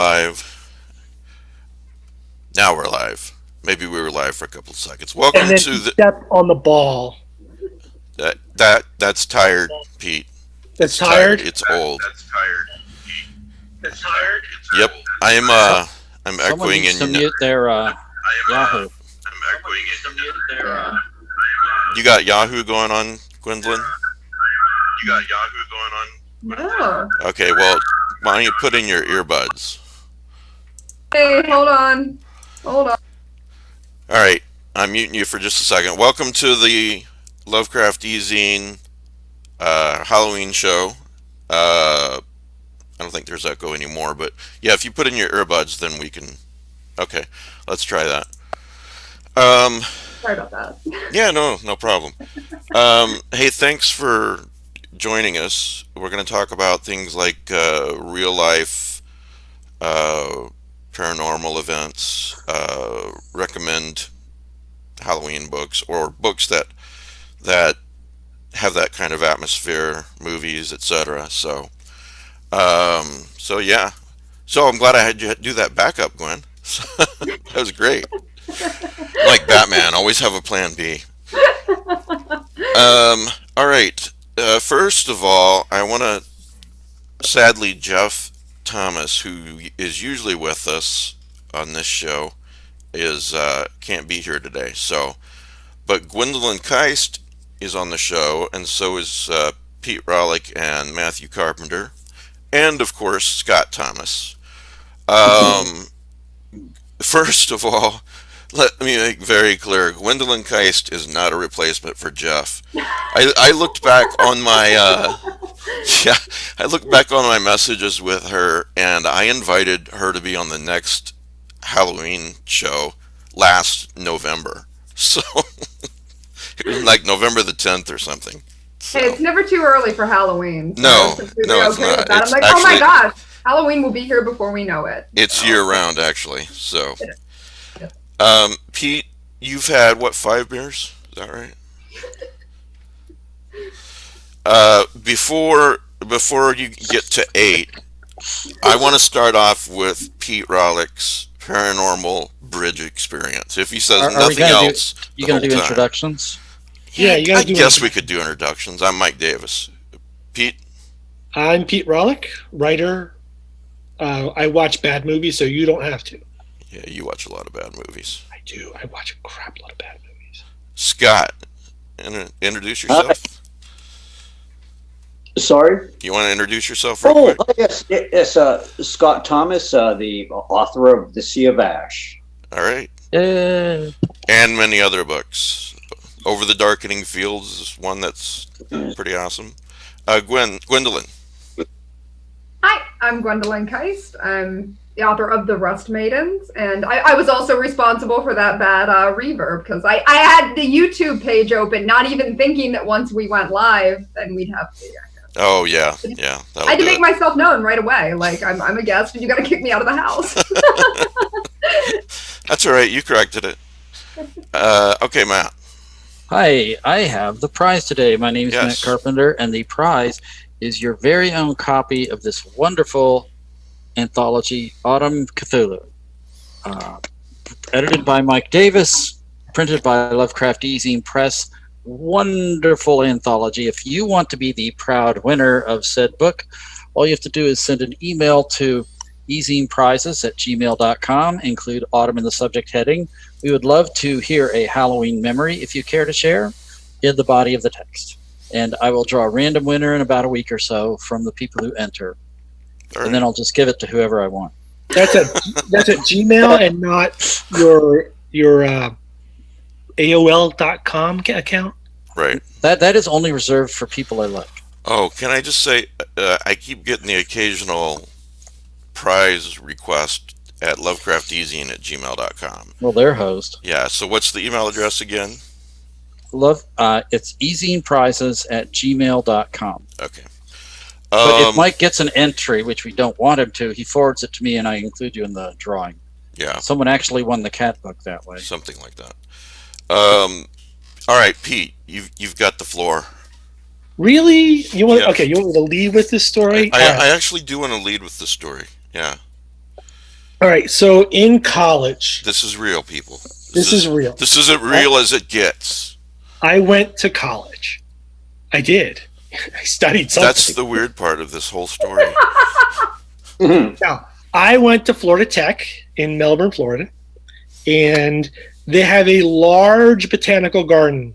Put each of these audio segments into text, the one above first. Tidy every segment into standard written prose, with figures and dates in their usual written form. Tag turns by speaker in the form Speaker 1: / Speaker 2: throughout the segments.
Speaker 1: Live. Now we're live. Maybe we were live for a couple of seconds.
Speaker 2: And
Speaker 1: Welcome
Speaker 2: then
Speaker 1: to
Speaker 2: he
Speaker 1: the
Speaker 2: stepped on the ball.
Speaker 1: that's tired, Pete.
Speaker 2: That's
Speaker 1: It's tired.
Speaker 2: tired.
Speaker 1: It's old.
Speaker 3: That's tired. It's tired. It's
Speaker 1: Yep.
Speaker 3: old.
Speaker 1: I'm
Speaker 4: Someone
Speaker 1: echoing
Speaker 4: needs to
Speaker 1: in.
Speaker 4: mute their
Speaker 3: I am.
Speaker 4: Yahoo.
Speaker 3: I'm echoing it.
Speaker 1: You got Yahoo going on, Gwendolyn?
Speaker 3: You got Yahoo going on.
Speaker 5: No.
Speaker 1: Okay. Well, why don't you put in your earbuds?
Speaker 5: Hey, hold on. Hold on.
Speaker 1: All right. I'm muting you for just a second. Welcome to the Lovecraft eZine Halloween show. I don't think there's echo anymore, but yeah, if you put in your earbuds, then we can. Okay, let's try that.
Speaker 5: Sorry about that.
Speaker 1: Yeah, no problem. Hey, thanks for joining us. We're going to talk about things like real life paranormal events, recommend Halloween books or books that have that kind of atmosphere, movies, etc. So yeah. So I'm glad I had you do that backup, Gwen. That was great. Like Batman, always have a plan B. All right. First of all, I want to sadly Jeff Thomas, who is usually with us on this show, is can't be here today. So, but Gwendolyn Keist is on the show, and so is Pete Rollick and Matthew Carpenter, and of course Scott Thomas. First of all, let me make very clear: Gwendolyn Keist is not a replacement for Jeff. I looked back on my yeah, I looked back on my messages with her, and I invited her to be on the next Halloween show last November. So it was like November the 10th or something. So.
Speaker 5: Hey, it's never too early for Halloween. So
Speaker 1: No,
Speaker 5: I'm completely
Speaker 1: no, it's
Speaker 5: okay
Speaker 1: not.
Speaker 5: with that.
Speaker 1: It's
Speaker 5: I'm like, oh my
Speaker 1: actually-
Speaker 5: gosh, Halloween will be here before we know it.
Speaker 1: It's
Speaker 5: So.
Speaker 1: year round, actually. So,
Speaker 5: Yeah.
Speaker 1: Pete, you've had what, 5 beers? Is that right? Before you get to 8, I want to start off with Pete Rollick's paranormal bridge experience. If he says
Speaker 4: Are we
Speaker 1: nothing
Speaker 4: gonna
Speaker 1: else,
Speaker 4: You
Speaker 1: the
Speaker 4: gonna
Speaker 1: whole
Speaker 4: do
Speaker 1: time.
Speaker 4: introductions?
Speaker 2: Yeah, you gotta
Speaker 1: I
Speaker 2: do
Speaker 1: guess
Speaker 2: it.
Speaker 1: we could do introductions. I'm Mike Davis. Pete.
Speaker 2: I'm Pete Rollick, writer. I watch bad movies, so you don't have to.
Speaker 1: Yeah, you watch a lot of bad movies.
Speaker 2: I do. I watch a crap load of bad movies.
Speaker 1: Scott, introduce yourself.
Speaker 6: Sorry?
Speaker 1: You want to introduce yourself real
Speaker 6: Oh,
Speaker 1: quick?
Speaker 6: yes. It's Scott Thomas, the author of The Sea of Ash.
Speaker 1: All right.
Speaker 4: Yeah.
Speaker 1: And many other books. Over the Darkening Fields is one that's pretty awesome. Gwendolyn.
Speaker 5: Hi, I'm Gwendolyn Keist. I'm the author of The Rust Maidens, and I was also responsible for that bad reverb because I had the YouTube page open, not even thinking that once we went live, then we'd have the echo.
Speaker 1: Oh yeah.
Speaker 5: I had to make myself known right away. Like I'm a guest, and you got to kick me out of the house.
Speaker 1: That's all right. You corrected it. Okay, Matt.
Speaker 4: Hi, I have the prize today. My name is
Speaker 1: Yes.
Speaker 4: Matt Carpenter, and the prize is your very own copy of this wonderful anthology, Autumn Cthulhu. Edited by Mike Davis, printed by Lovecraft eZine Press. Wonderful anthology. If you want to be the proud winner of said book, all you have to do is send an email to ezineprizes@gmail.com, include Autumn in the subject heading. We would love to hear a Halloween memory, if you care to share, in the body of the text. And I will draw a random winner in about a week or so from the people who enter.
Speaker 1: All
Speaker 4: And then I'll just give it to whoever I want.
Speaker 2: That's a Gmail and not your AOL.com account.
Speaker 1: Right.
Speaker 4: That is only reserved for people I like.
Speaker 1: Oh, can I just say, I keep getting the occasional prize request at lovecraftezine@gmail.com.
Speaker 4: Well, their host.
Speaker 1: Yeah, so what's the email address again?
Speaker 4: It's ezineprizes@gmail.com.
Speaker 1: Okay.
Speaker 4: But if Mike gets an entry, which we don't want him to, he forwards it to me and I include you in the drawing.
Speaker 1: Yeah,
Speaker 4: Someone actually won the cat book that way.
Speaker 1: something like that. All right, Pete, you've got the floor.
Speaker 2: Really? You want?
Speaker 1: Yeah.
Speaker 2: Okay, you want me to lead with this story?
Speaker 1: I actually do want to lead with the story. Yeah.
Speaker 2: All right. So in college,
Speaker 1: This is real, people.
Speaker 2: this is real.
Speaker 1: This is as real as it gets.
Speaker 2: I went to college. I did. I studied something.
Speaker 1: That's the weird part of this whole story.
Speaker 2: Now, I went to Florida Tech in Melbourne, Florida, and they have a large botanical garden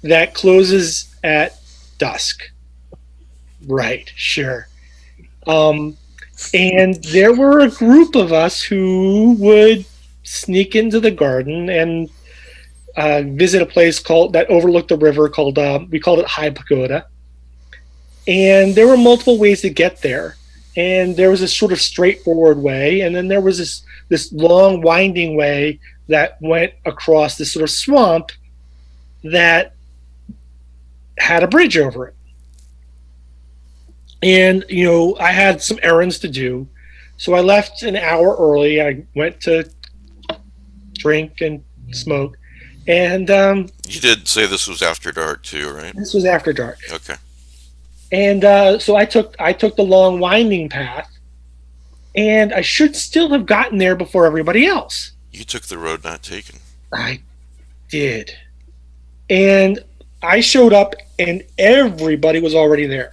Speaker 2: that closes at dusk. Right, sure. And there were a group of us who would sneak into the garden and visit a place that overlooked the river called, we called it High Pagoda. And there were multiple ways to get there. And there was a sort of straightforward way, and then there was this long winding way that went across this sort of swamp that had a bridge over it. And, I had some errands to do, so I left an hour early. I went to drink and smoke, and
Speaker 1: You did say this was after dark too, right?
Speaker 2: this was after dark.
Speaker 1: Okay.
Speaker 2: And so I took the long winding path, and I should still have gotten there before everybody else.
Speaker 1: You took the road not taken.
Speaker 2: I did. And I showed up, and everybody was already there.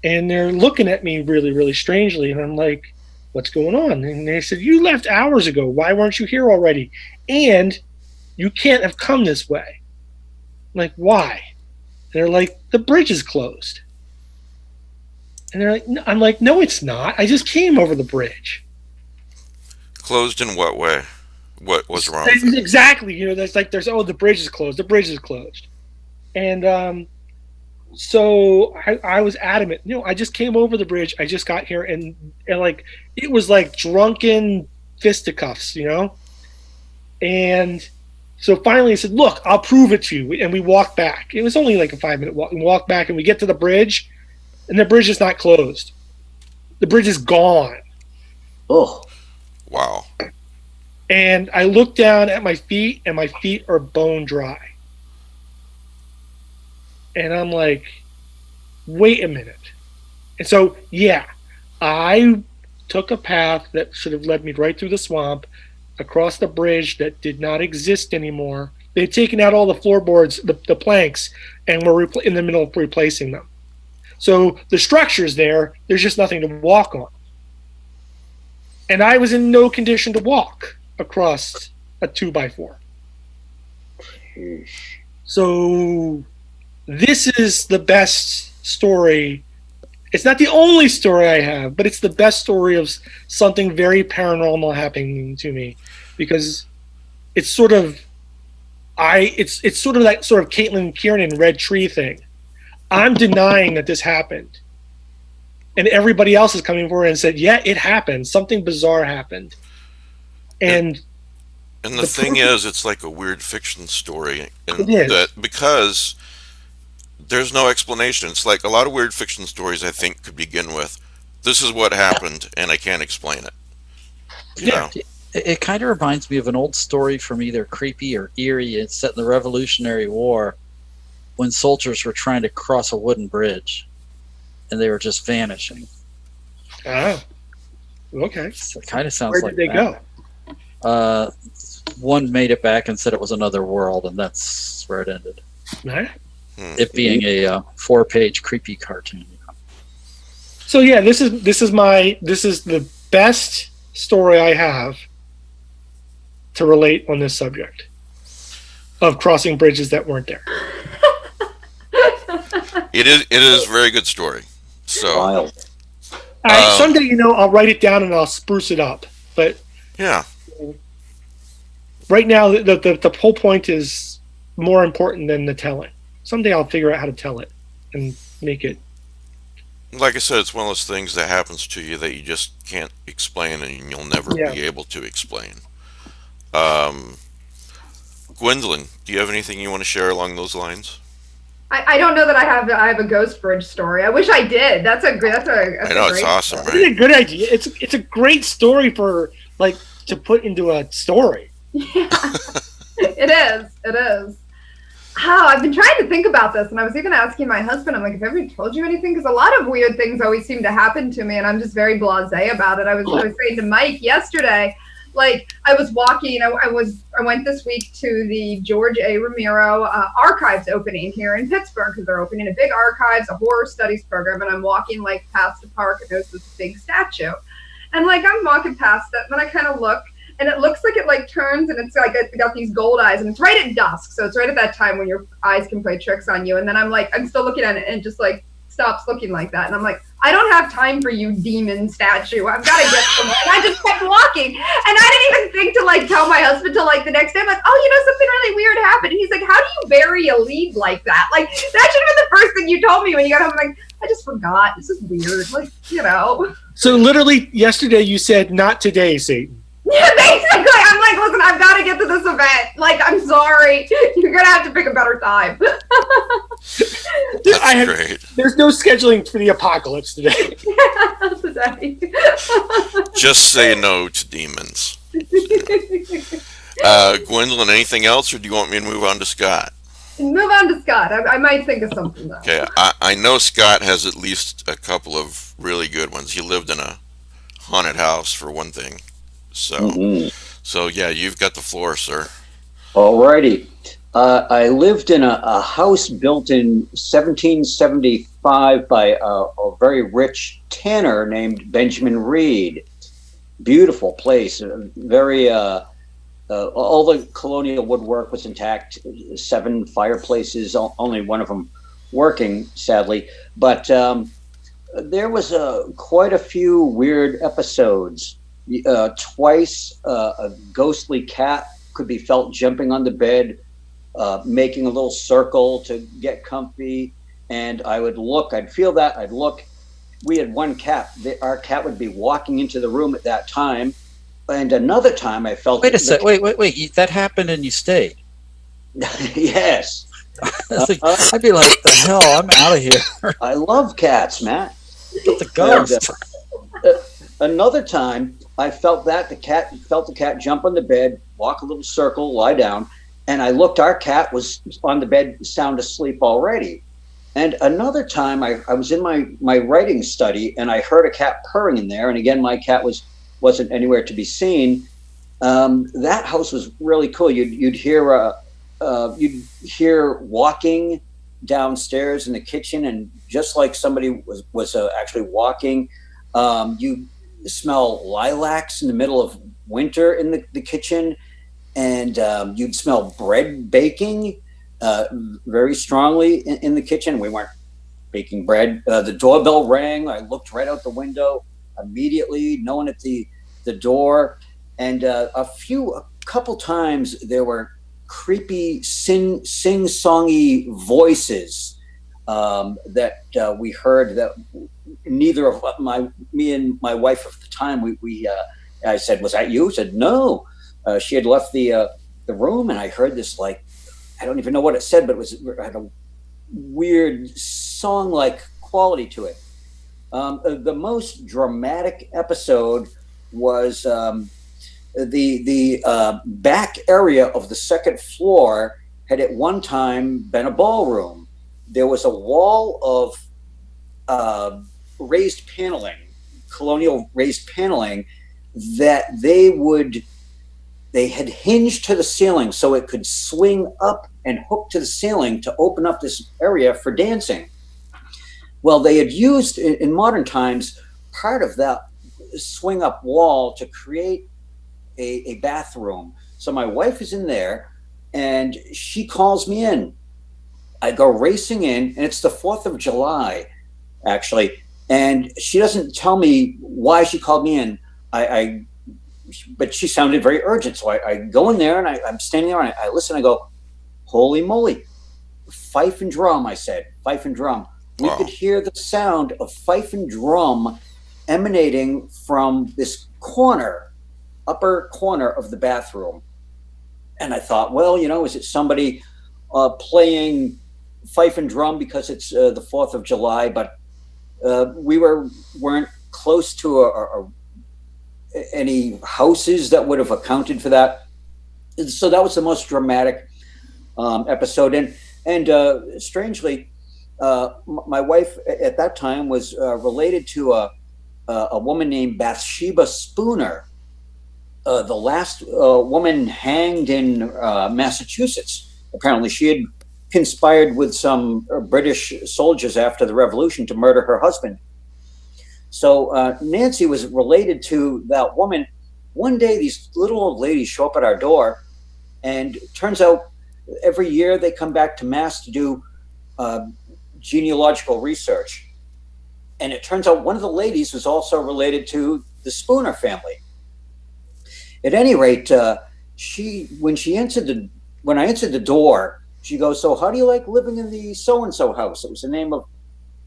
Speaker 2: And they're looking at me really, really strangely, and I'm like, what's going on? And they said, you left hours ago. Why weren't you here already? And you can't have come this way. I'm like, why? And they're like, the bridge is closed. And they're like, no. I'm like, no, it's not. I just came over the bridge.
Speaker 1: Closed in what way? What was wrong with it?
Speaker 2: Exactly. The bridge is closed. The bridge is closed. And so I was adamant. I just came over the bridge. I just got here, and like it was like drunken fisticuffs, And so finally I said, look, I'll prove it to you. And we walked back. It was only like a 5-minute walk. We walked back, and we get to the bridge, and the bridge is not closed. The bridge is gone.
Speaker 6: Oh,
Speaker 1: Wow.
Speaker 2: And I look down at my feet, and my feet are bone dry. And I'm like, wait a minute. And so, yeah, I took a path that should have led me right through the swamp, across the bridge that did not exist anymore. They'd taken out all the floorboards, the planks, and were in the middle of replacing them. So the structure's there. There's just nothing to walk on. And I was in no condition to walk across a 2x4. So this is the best story. It's not the only story I have, but it's the best story of something very paranormal happening to me, because it's sort of it's sort of that sort of Caitlin Kiernan Red Tree thing. I'm denying that this happened, and everybody else is coming forward and said, yeah, it happened. Something bizarre happened. And
Speaker 1: the thing is, it's like a weird fiction story, and
Speaker 2: It is.
Speaker 1: that because there's no explanation. It's like a lot of weird fiction stories, I think, could begin with, this is what happened, and I can't explain it. You know?
Speaker 4: It kind of reminds me of an old story from either creepy or eerie. It's set in the Revolutionary War, when soldiers were trying to cross a wooden bridge, and they were just vanishing.
Speaker 2: Oh, okay.
Speaker 4: So it kind of sounds
Speaker 2: Where
Speaker 4: like
Speaker 2: did they
Speaker 4: that.
Speaker 2: go?
Speaker 4: One made it back and said it was another world, and that's where it ended.
Speaker 2: Right.
Speaker 4: It being a 4-page creepy cartoon.
Speaker 2: So yeah, this is the best story I have to relate on this subject of crossing bridges that weren't there.
Speaker 1: It is a very good story. So
Speaker 6: wild.
Speaker 2: All right, someday I'll write it down and I'll spruce it up. But
Speaker 1: yeah,
Speaker 2: right now the whole point is more important than the telling. Someday I'll figure out how to tell it and make it.
Speaker 1: like I said, it's one of those things that happens to you that you just can't explain, and you'll never be able to explain. Gwendolyn, do you have anything you want to share along those lines?
Speaker 5: I don't know that I have a ghost bridge story. I wish I did. That's a great.
Speaker 1: I know, it's awesome,
Speaker 2: It's
Speaker 1: right?
Speaker 2: a good idea. It's a great story for to put into a story.
Speaker 5: Yeah, it is. It is. Oh, I've been trying to think about this, and I was even asking my husband, I'm like, have I ever told you anything? Because a lot of weird things always seem to happen to me, and I'm just very blasé about it. I was saying to Mike yesterday, like, I was walking, I went this week to the George A. Romero archives opening here in Pittsburgh, because they're opening a big archives, a horror studies program, and I'm walking, like, past a park, and there's this big statue. And, like, I'm walking past it, and then I kind of look, and it looks like it like turns, and it's like it got these gold eyes, and it's right at dusk, so it's right at that time when your eyes can play tricks on you. And then I'm still looking at it, and it just like stops looking like that, and I'm like, I don't have time for you, demon statue. I've got to get somewhere. And I just kept walking, and I didn't even think to like tell my husband till like the next day. I'm like, oh, you know, something really weird happened. And he's like, how do you bury a lead like that? Like that should have been the first thing you told me when you got home. I'm like, I just forgot. This is weird. Like, you know.
Speaker 2: So literally yesterday you said, "Not today, Satan."
Speaker 5: Yeah, basically. I'm like, listen, I've got to get to this event. Like, I'm sorry. You're going to have to pick a better time.
Speaker 1: That's great.
Speaker 2: There's no scheduling for the apocalypse today.
Speaker 5: Today.
Speaker 1: Just say no to demons. Gwendolyn, anything else, or do you want me to move on to Scott?
Speaker 5: Move on to Scott. I might think of something, though.
Speaker 1: Okay, I know Scott has at least a couple of really good ones. He lived in a haunted house, for one thing. So yeah, you've got the floor, sir.
Speaker 6: Alrighty. I lived in a house built in 1775 by a very rich tanner named Benjamin Reed. Beautiful place. Very all the colonial woodwork was intact. 7 fireplaces, only one of them working, sadly. But there was quite a few weird episodes. Twice, a ghostly cat could be felt jumping on the bed, making a little circle to get comfy. And I'd feel that, I'd look. We had one cat. Our cat would be walking into the room at that time. And another time I felt...
Speaker 4: Wait a sec. Wait. That happened and you stayed?
Speaker 6: Yes.
Speaker 4: I'd be like, the hell, I'm out of here.
Speaker 6: I love cats, Matt.
Speaker 4: Get the ghost.
Speaker 6: Another time, I felt the cat jump on the bed, walk a little circle, lie down, and I looked. Our cat was on the bed, sound asleep already. And another time, I was in my writing study, and I heard a cat purring in there. And again, my cat wasn't anywhere to be seen. That house was really cool. You'd hear walking downstairs in the kitchen, and just like somebody was actually walking. You smell lilacs in the middle of winter in the kitchen, and you'd smell bread baking very strongly in the kitchen. We weren't baking bread. The doorbell rang. I looked right out the window immediately, no one at the door. And a couple times there were creepy sing-songy voices that we heard, that neither of me and my wife at the time, I said, "Was that you?" She said, "No." She had left the room, and I heard this, like, I don't even know what it said, but it had a weird song-like quality to it. The most dramatic episode was the back area of the second floor had at one time been a ballroom. There was a wall of raised paneling, colonial raised paneling, that they had hinged to the ceiling so it could swing up and hook to the ceiling to open up this area for dancing. Well, they had used in modern times part of that swing up wall to create a bathroom. So my wife is in there, and she calls me in. I go racing in, and it's the 4th of July, actually. And she doesn't tell me why she called me in. But she sounded very urgent. So I go in there, and I'm standing there, and I listen. I go, "Holy moly, fife and drum," I said, "fife and drum." We could hear the sound of fife and drum emanating from this upper corner of the bathroom. And I thought, well, is it somebody playing fife and drum because it's the 4th of July? But we weren't close to any houses that would have accounted for that. So that was the most dramatic episode. And And strangely, my wife at that time was related to a woman named Bathsheba Spooner, the last woman hanged in Massachusetts. Apparently, she had conspired with some British soldiers after the Revolution to murder her husband. So Nancy was related to that woman. One day, these little old ladies show up at our door, and it turns out every year they come back to Mass to do genealogical research. And it turns out one of the ladies was also related to the Spooner family. At any rate, when I answered the door, she goes, "So how do you like living in the so and so house?" It was the name of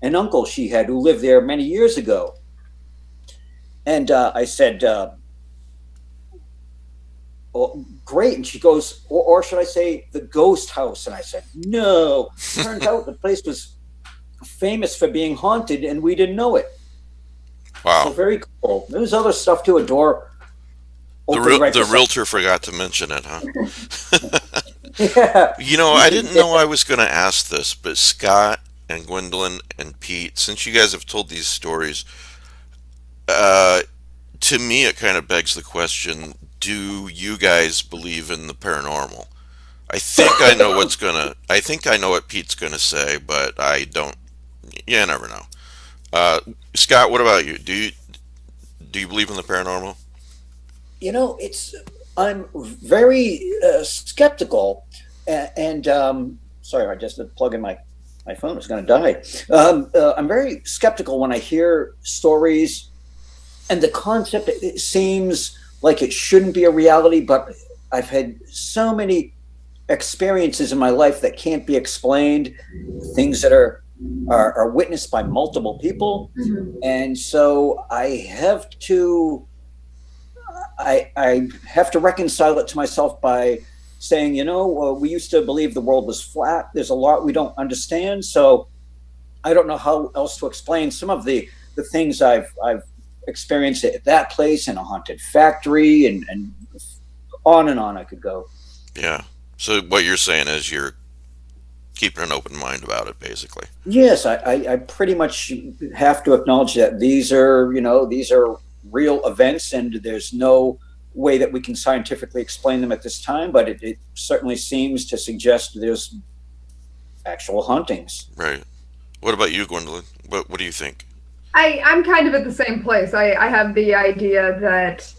Speaker 6: an uncle she had who lived there many years ago. And I said, "Well, great." And she goes, or should I say the ghost house? And I said, "No." Turns out the place was famous for being haunted, and we didn't know it.
Speaker 1: Wow.
Speaker 6: So very cool. There's other stuff to a door.
Speaker 1: The realtor forgot to mention it, huh?
Speaker 6: Yeah.
Speaker 1: You know, I didn't know I was going to ask this, but Scott and Gwendolyn and Pete, since you guys have told these stories, to me it kind of begs the question, do you guys believe in the paranormal? I think I know what Pete's gonna say, but I don't. You never know. Scott, what about you? Do you believe in the paranormal?
Speaker 6: I'm very skeptical, and sorry, I just plugged in my phone is going to die. I'm very skeptical when I hear stories, and the concept, it seems like it shouldn't be a reality, but I've had so many experiences in my life that can't be explained, things that are witnessed by multiple people, and so I have to reconcile it to myself by saying, we used to believe the world was flat. There's a lot we don't understand, so I don't know how else to explain some of the things I've experienced at that place, in a haunted factory, and on I could go.
Speaker 1: Yeah. So what you're saying is you're keeping an open mind about it, basically.
Speaker 6: Yes, I pretty much have to acknowledge that these are real events, and there's no way that we can scientifically explain them at this time, but it certainly seems to suggest there's actual hauntings.
Speaker 1: Right. What about you, Gwendolyn? What do you think?
Speaker 5: I'm kind of at the same place. I have the idea that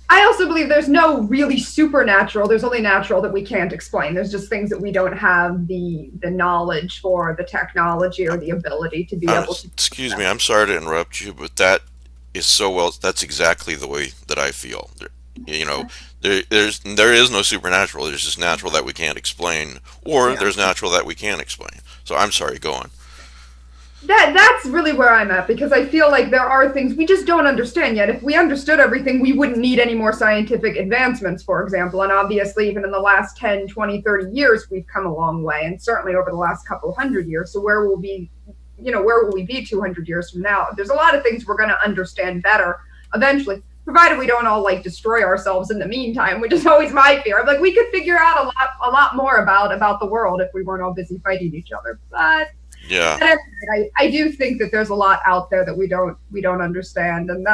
Speaker 5: I also believe there's no really supernatural. There's only natural that we can't explain. There's just things that we don't have the knowledge for, the technology, or the ability to be able to.
Speaker 1: Excuse me, I'm sorry to interrupt you, but that is so well. That's exactly the way that I feel. There is no supernatural. There's just natural that we can't explain, or there's natural that we can explain. So I'm sorry. Go on.
Speaker 5: That's really where I'm at, because I feel like there are things we just don't understand yet. If we understood everything, we wouldn't need any more scientific advancements, for example. And obviously, even in the last 10, 20, 30 years, we've come a long way, and certainly over the last couple hundred years. So where will we be 200 years from now? There's a lot of things we're going to understand better eventually, provided we don't all destroy ourselves in the meantime, which is always my fear. I'm like, we could figure out a lot more about the world if we weren't all busy fighting each other. But
Speaker 1: yeah,
Speaker 5: I do think that there's a lot out there that we don't understand, and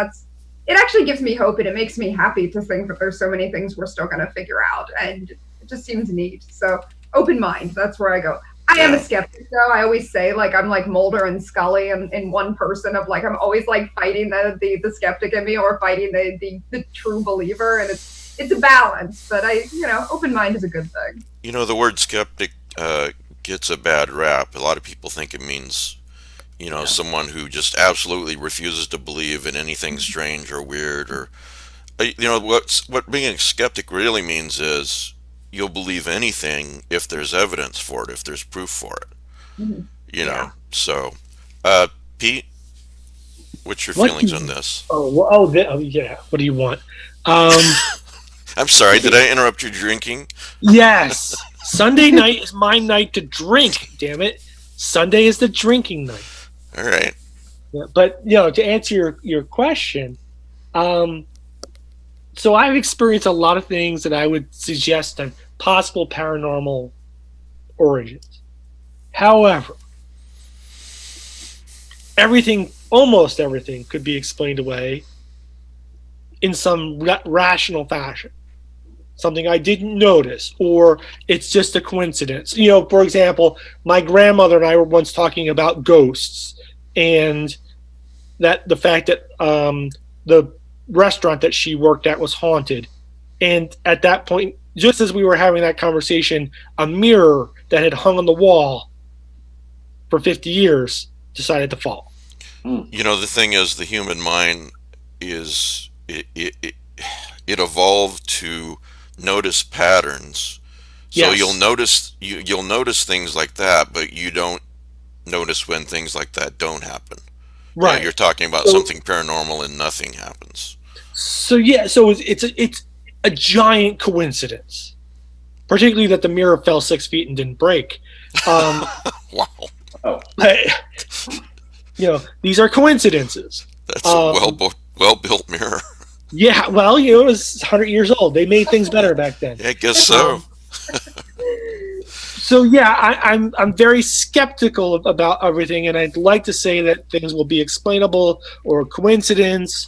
Speaker 5: it actually gives me hope, and it makes me happy to think that there's so many things we're still going to figure out, and it just seems neat. So open mind, that's where I go. I am a skeptic, though. I always say, I'm like Mulder and Scully in one person, of I'm always fighting the skeptic in me, or fighting the true believer, and it's a balance. But open mind is a good thing.
Speaker 1: The word skeptic gets a bad rap. A lot of people think it means, someone who just absolutely refuses to believe in anything strange or weird, or, what being a skeptic really means is you'll believe anything if there's evidence for it, if there's proof for it. So, Pete, what's your feelings on this?
Speaker 2: Yeah. What do you want?
Speaker 1: I'm sorry, did I interrupt your drinking?
Speaker 2: Yes. Sunday night is my night to drink, damn it. Sunday is the drinking night.
Speaker 1: All right.
Speaker 2: Yeah, but, to answer your question, so I've experienced a lot of things that I would suggest have possible paranormal origins. However, almost everything, could be explained away in some rational fashion. Something I didn't notice, or it's just a coincidence. For example, my grandmother and I were once talking about ghosts, and that the fact that the restaurant that she worked at was haunted. And at that point, just as we were having that conversation, a mirror that had hung on the wall for 50 years decided to fall.
Speaker 1: The thing is, the human mind is it evolved to notice patterns. So
Speaker 2: Yes.
Speaker 1: you'll notice things like that, but you don't notice when things like that don't happen.
Speaker 2: Right.
Speaker 1: You're talking about something paranormal and nothing happens.
Speaker 2: So it's a giant coincidence, particularly that the mirror fell 6 feet and didn't break.
Speaker 1: Wow.
Speaker 2: But, these are coincidences.
Speaker 1: That's a well-built mirror.
Speaker 2: Yeah, well, it was 100 years old. They made things better back then.
Speaker 1: Yeah, I guess so.
Speaker 2: So yeah, I'm very skeptical about everything, and I'd like to say that things will be explainable or coincidence,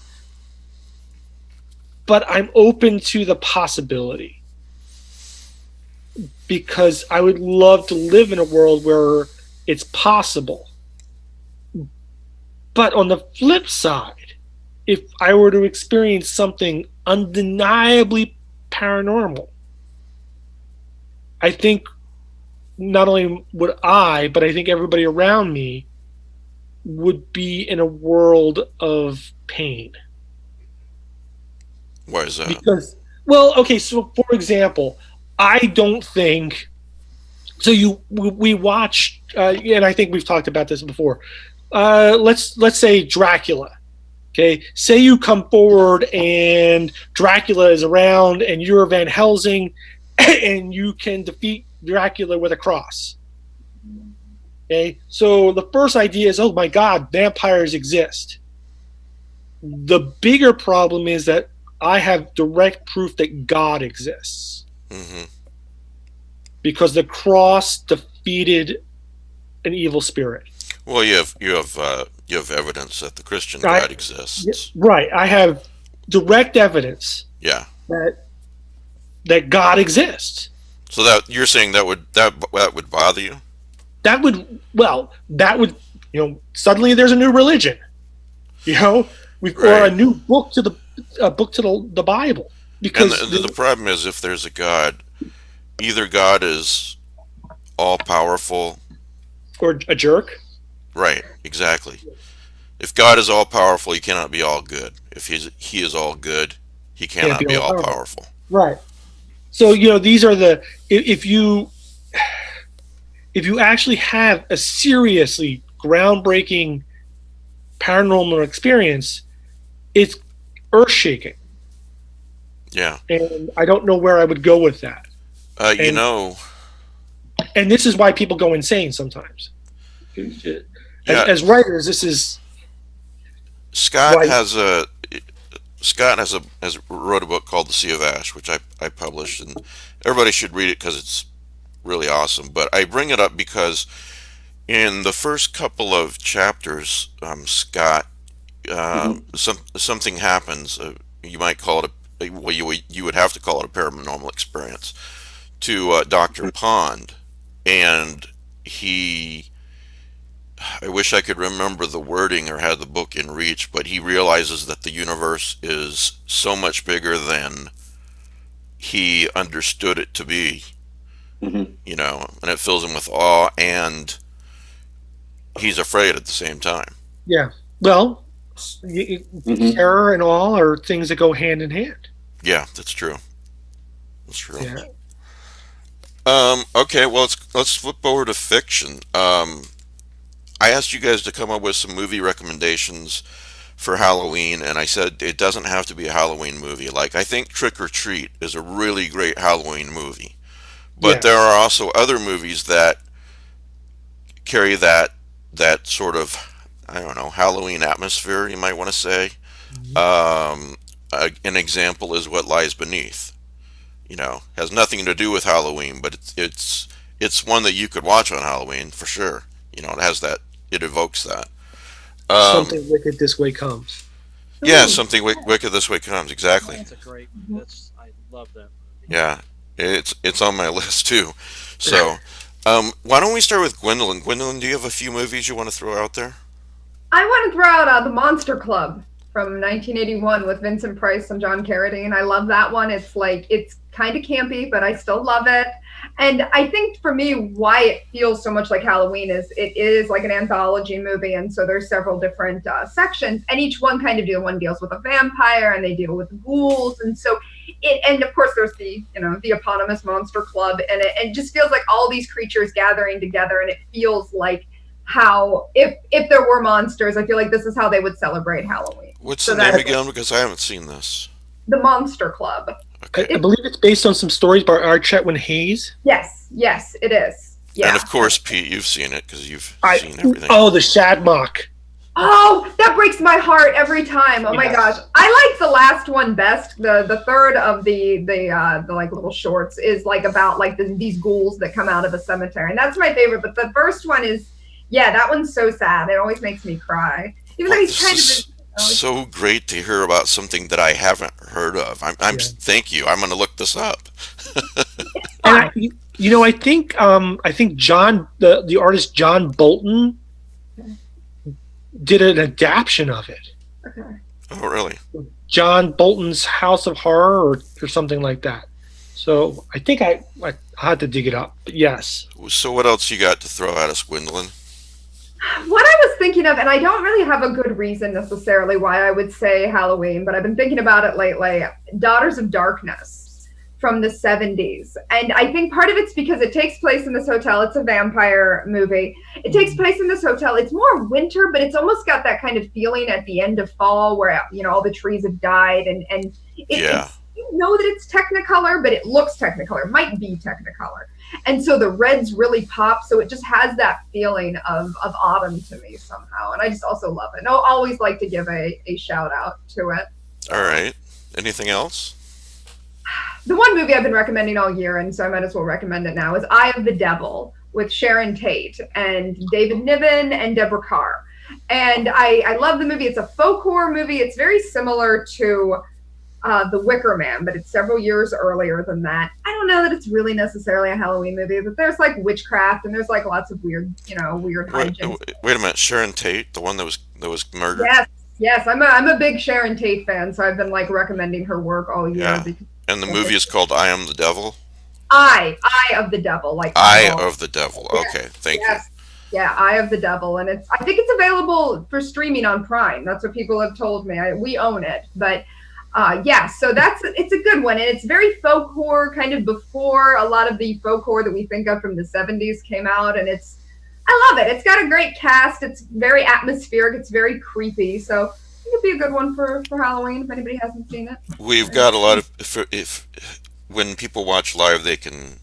Speaker 2: but I'm open to the possibility, because I would love to live in a world where it's possible. But on the flip side, if I were to experience something undeniably paranormal, I think not only would I, but I think everybody around me would be in a world of pain.
Speaker 1: Why is that?
Speaker 2: Because, so for example, I don't think. So we watch, and I think we've talked about this before. Let's say Dracula. Okay, say you come forward and Dracula is around, and you're Van Helsing, and you can defeat Dracula with a cross. Okay, so the first idea is, oh my God, vampires exist. The bigger problem is that I have direct proof that God exists.
Speaker 1: Mm-hmm.
Speaker 2: Because the cross defeated an evil spirit.
Speaker 1: Well, you have evidence that the Christian God exists.
Speaker 2: Right. I have direct evidence.
Speaker 1: Yeah.
Speaker 2: That God exists.
Speaker 1: So that you're saying that would bother you?
Speaker 2: That would suddenly there's a new religion. Or a new book to the Bible. Because
Speaker 1: and the problem is, if there's a God, either God is all powerful
Speaker 2: or a jerk.
Speaker 1: Right, exactly. If God is all powerful, he cannot be all good. If he is all good, he cannot be all powerful.
Speaker 2: Right. So these are if you actually have a seriously groundbreaking paranormal experience, it's earth-shaking.
Speaker 1: Yeah. And
Speaker 2: I don't know where I would go with that. And this is why people go insane sometimes. As writers, this is
Speaker 1: Scott has wrote a book called The Sea of Ash, which I published, and everybody should read it because it's really awesome. But I bring it up because in the first couple of chapters, Scott, something happens. You might call it you would have to call it a paranormal experience to Dr. Pond, and I wish I could remember the wording or had the book in reach, but he realizes that the universe is so much bigger than he understood it to be. Mm-hmm. And it fills him with awe, and he's afraid at the same time.
Speaker 2: Yeah. Well, terror and awe are things that go hand in hand.
Speaker 1: Yeah, that's true. That's true.
Speaker 2: Yeah.
Speaker 1: Okay, well, let's flip over to fiction. I asked you guys to come up with some movie recommendations for Halloween, and I said it doesn't have to be a Halloween movie. Like, I think Trick or Treat is a really great Halloween movie. But there are also other movies that carry that sort of, I don't know, Halloween atmosphere, you might want to say. Mm-hmm. An example is What Lies Beneath. Has nothing to do with Halloween, but it's it's one that you could watch on Halloween for sure. You know, it has that. It evokes that.
Speaker 2: Something wicked this way comes.
Speaker 1: Yeah, something wicked this way comes. Exactly.
Speaker 4: That's a great. I love that movie.
Speaker 1: Yeah, it's on my list too. So, why don't we start with Gwendolyn? Gwendolyn, do you have a few movies you want to throw out there?
Speaker 5: I want to throw out The Monster Club from 1981 with Vincent Price and John Carradine. I love that one. It's kind of campy, but I still love it. And I think for me, why it feels so much like Halloween is it is like an anthology movie, and so there's several different sections, and each one one deals with a vampire, and they deal with ghouls, and so and of course there's the eponymous Monster Club, and it just feels like all these creatures gathering together, and it feels like how if there were monsters, I feel like this is how they would celebrate Halloween.
Speaker 1: What's the name again? Because I haven't seen this.
Speaker 5: The Monster Club.
Speaker 1: Okay.
Speaker 2: I believe it's based on some stories by R. Chetwynd Hayes.
Speaker 5: Yes, it is. Yeah.
Speaker 1: And of course, Pete, you've seen it because you've seen everything.
Speaker 2: Oh, the Shadmock.
Speaker 5: Oh, that breaks my heart every time. Oh my gosh, I like the last one best. The third of the like little shorts is like about like these ghouls that come out of a cemetery, and that's my favorite. But the first one is, that one's so sad. It always makes me cry. Even though he's kind of.
Speaker 1: So great to hear about something that I haven't heard of. Thank you. I'm going to look this up.
Speaker 2: And I think John, the artist John Bolton, did an adaptation of it.
Speaker 5: Okay.
Speaker 1: Oh, really?
Speaker 2: John Bolton's House of Horror or something like that. So I think I had to dig it up. But yes.
Speaker 1: So what else you got to throw at us, Gwendolyn?
Speaker 5: What I was thinking of, and I don't really have a good reason necessarily why I would say Halloween, but I've been thinking about it lately. Daughters of Darkness from the 70s. And I think part of it's because it takes place in this hotel. It's a vampire movie. It takes place in this hotel. It's more winter, but it's almost got that kind of feeling at the end of fall where, all the trees have died. And it's, you know that it's Technicolor, but it looks Technicolor. It might be Technicolor. And so the reds really pop. So it just has that feeling of autumn to me somehow. And I just also love it. And I'll always like to give a shout out to it.
Speaker 1: All right. Anything else?
Speaker 5: The one movie I've been recommending all year, and so I might as well recommend it now, is Eye of the Devil with Sharon Tate and David Niven and Deborah Carr. And I love the movie. It's a folk horror movie. It's very similar to The Wicker Man, but it's several years earlier than that. I don't know that it's really necessarily a Halloween movie, but there's like witchcraft and there's like lots of weird hijinks.
Speaker 1: Wait a minute, Sharon Tate, the one that was murdered.
Speaker 5: Yes, I'm a big Sharon Tate fan, so I've been like recommending her work all year.
Speaker 1: Yeah. And the movie is called I Am the Devil.
Speaker 5: Eye of the Devil, like
Speaker 1: Eye of the Devil. Okay, thank you.
Speaker 5: Yeah, Eye of the Devil, and I think it's available for streaming on Prime. That's what people have told me. We own it, but. So it's a good one, and it's very folk horror, kind of before a lot of the folk horror that we think of from the 70s came out, and I love it. It's got a great cast. It's very atmospheric. It's very creepy. So it could be a good one for Halloween if anybody hasn't seen it.
Speaker 1: We've got a lot of if when people watch live, they can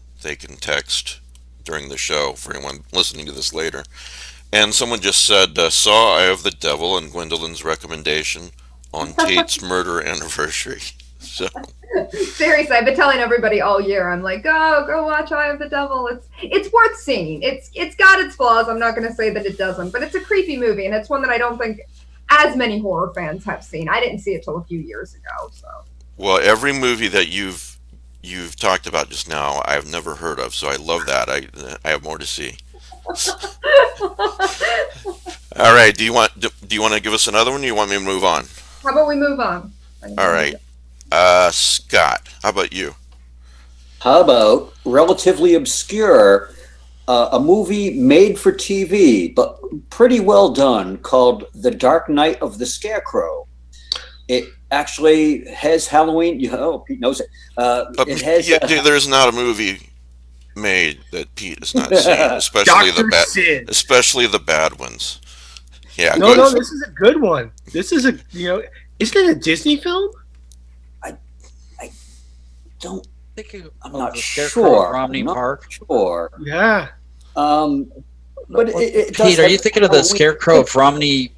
Speaker 1: text during the show for anyone listening to this later. And someone just said saw Eye of the Devil and Gwendolyn's recommendation on Tate's murder anniversary. So
Speaker 5: seriously, I've been telling everybody all year. I'm like, go watch Eye of the Devil. It's worth seeing. It's got its flaws. I'm not going to say that it doesn't, but it's a creepy movie, and it's one that I don't think as many horror fans have seen. I didn't see it till a few years ago. So
Speaker 1: well, every movie that you've talked about just now, I've never heard of. So I love that. I have more to see. All right. Do you want to give us another one? Or you want me to move on?
Speaker 5: How about we move on?
Speaker 1: All right. Scott, how about you?
Speaker 6: How about relatively obscure, a movie made for TV, but pretty well done, called The Dark Night of the Scarecrow. It actually has Halloween. Pete knows it. It has.
Speaker 1: There's not a movie made that Pete has not seen, especially the bad ones. Yeah.
Speaker 2: No, this is a good one. This is isn't it a Disney film?
Speaker 6: I don't. I'm
Speaker 4: not
Speaker 6: sure.
Speaker 4: Romney Park.
Speaker 6: Sure.
Speaker 2: Yeah.
Speaker 6: But it
Speaker 4: Pete, are you thinking of the Scarecrow of Romney?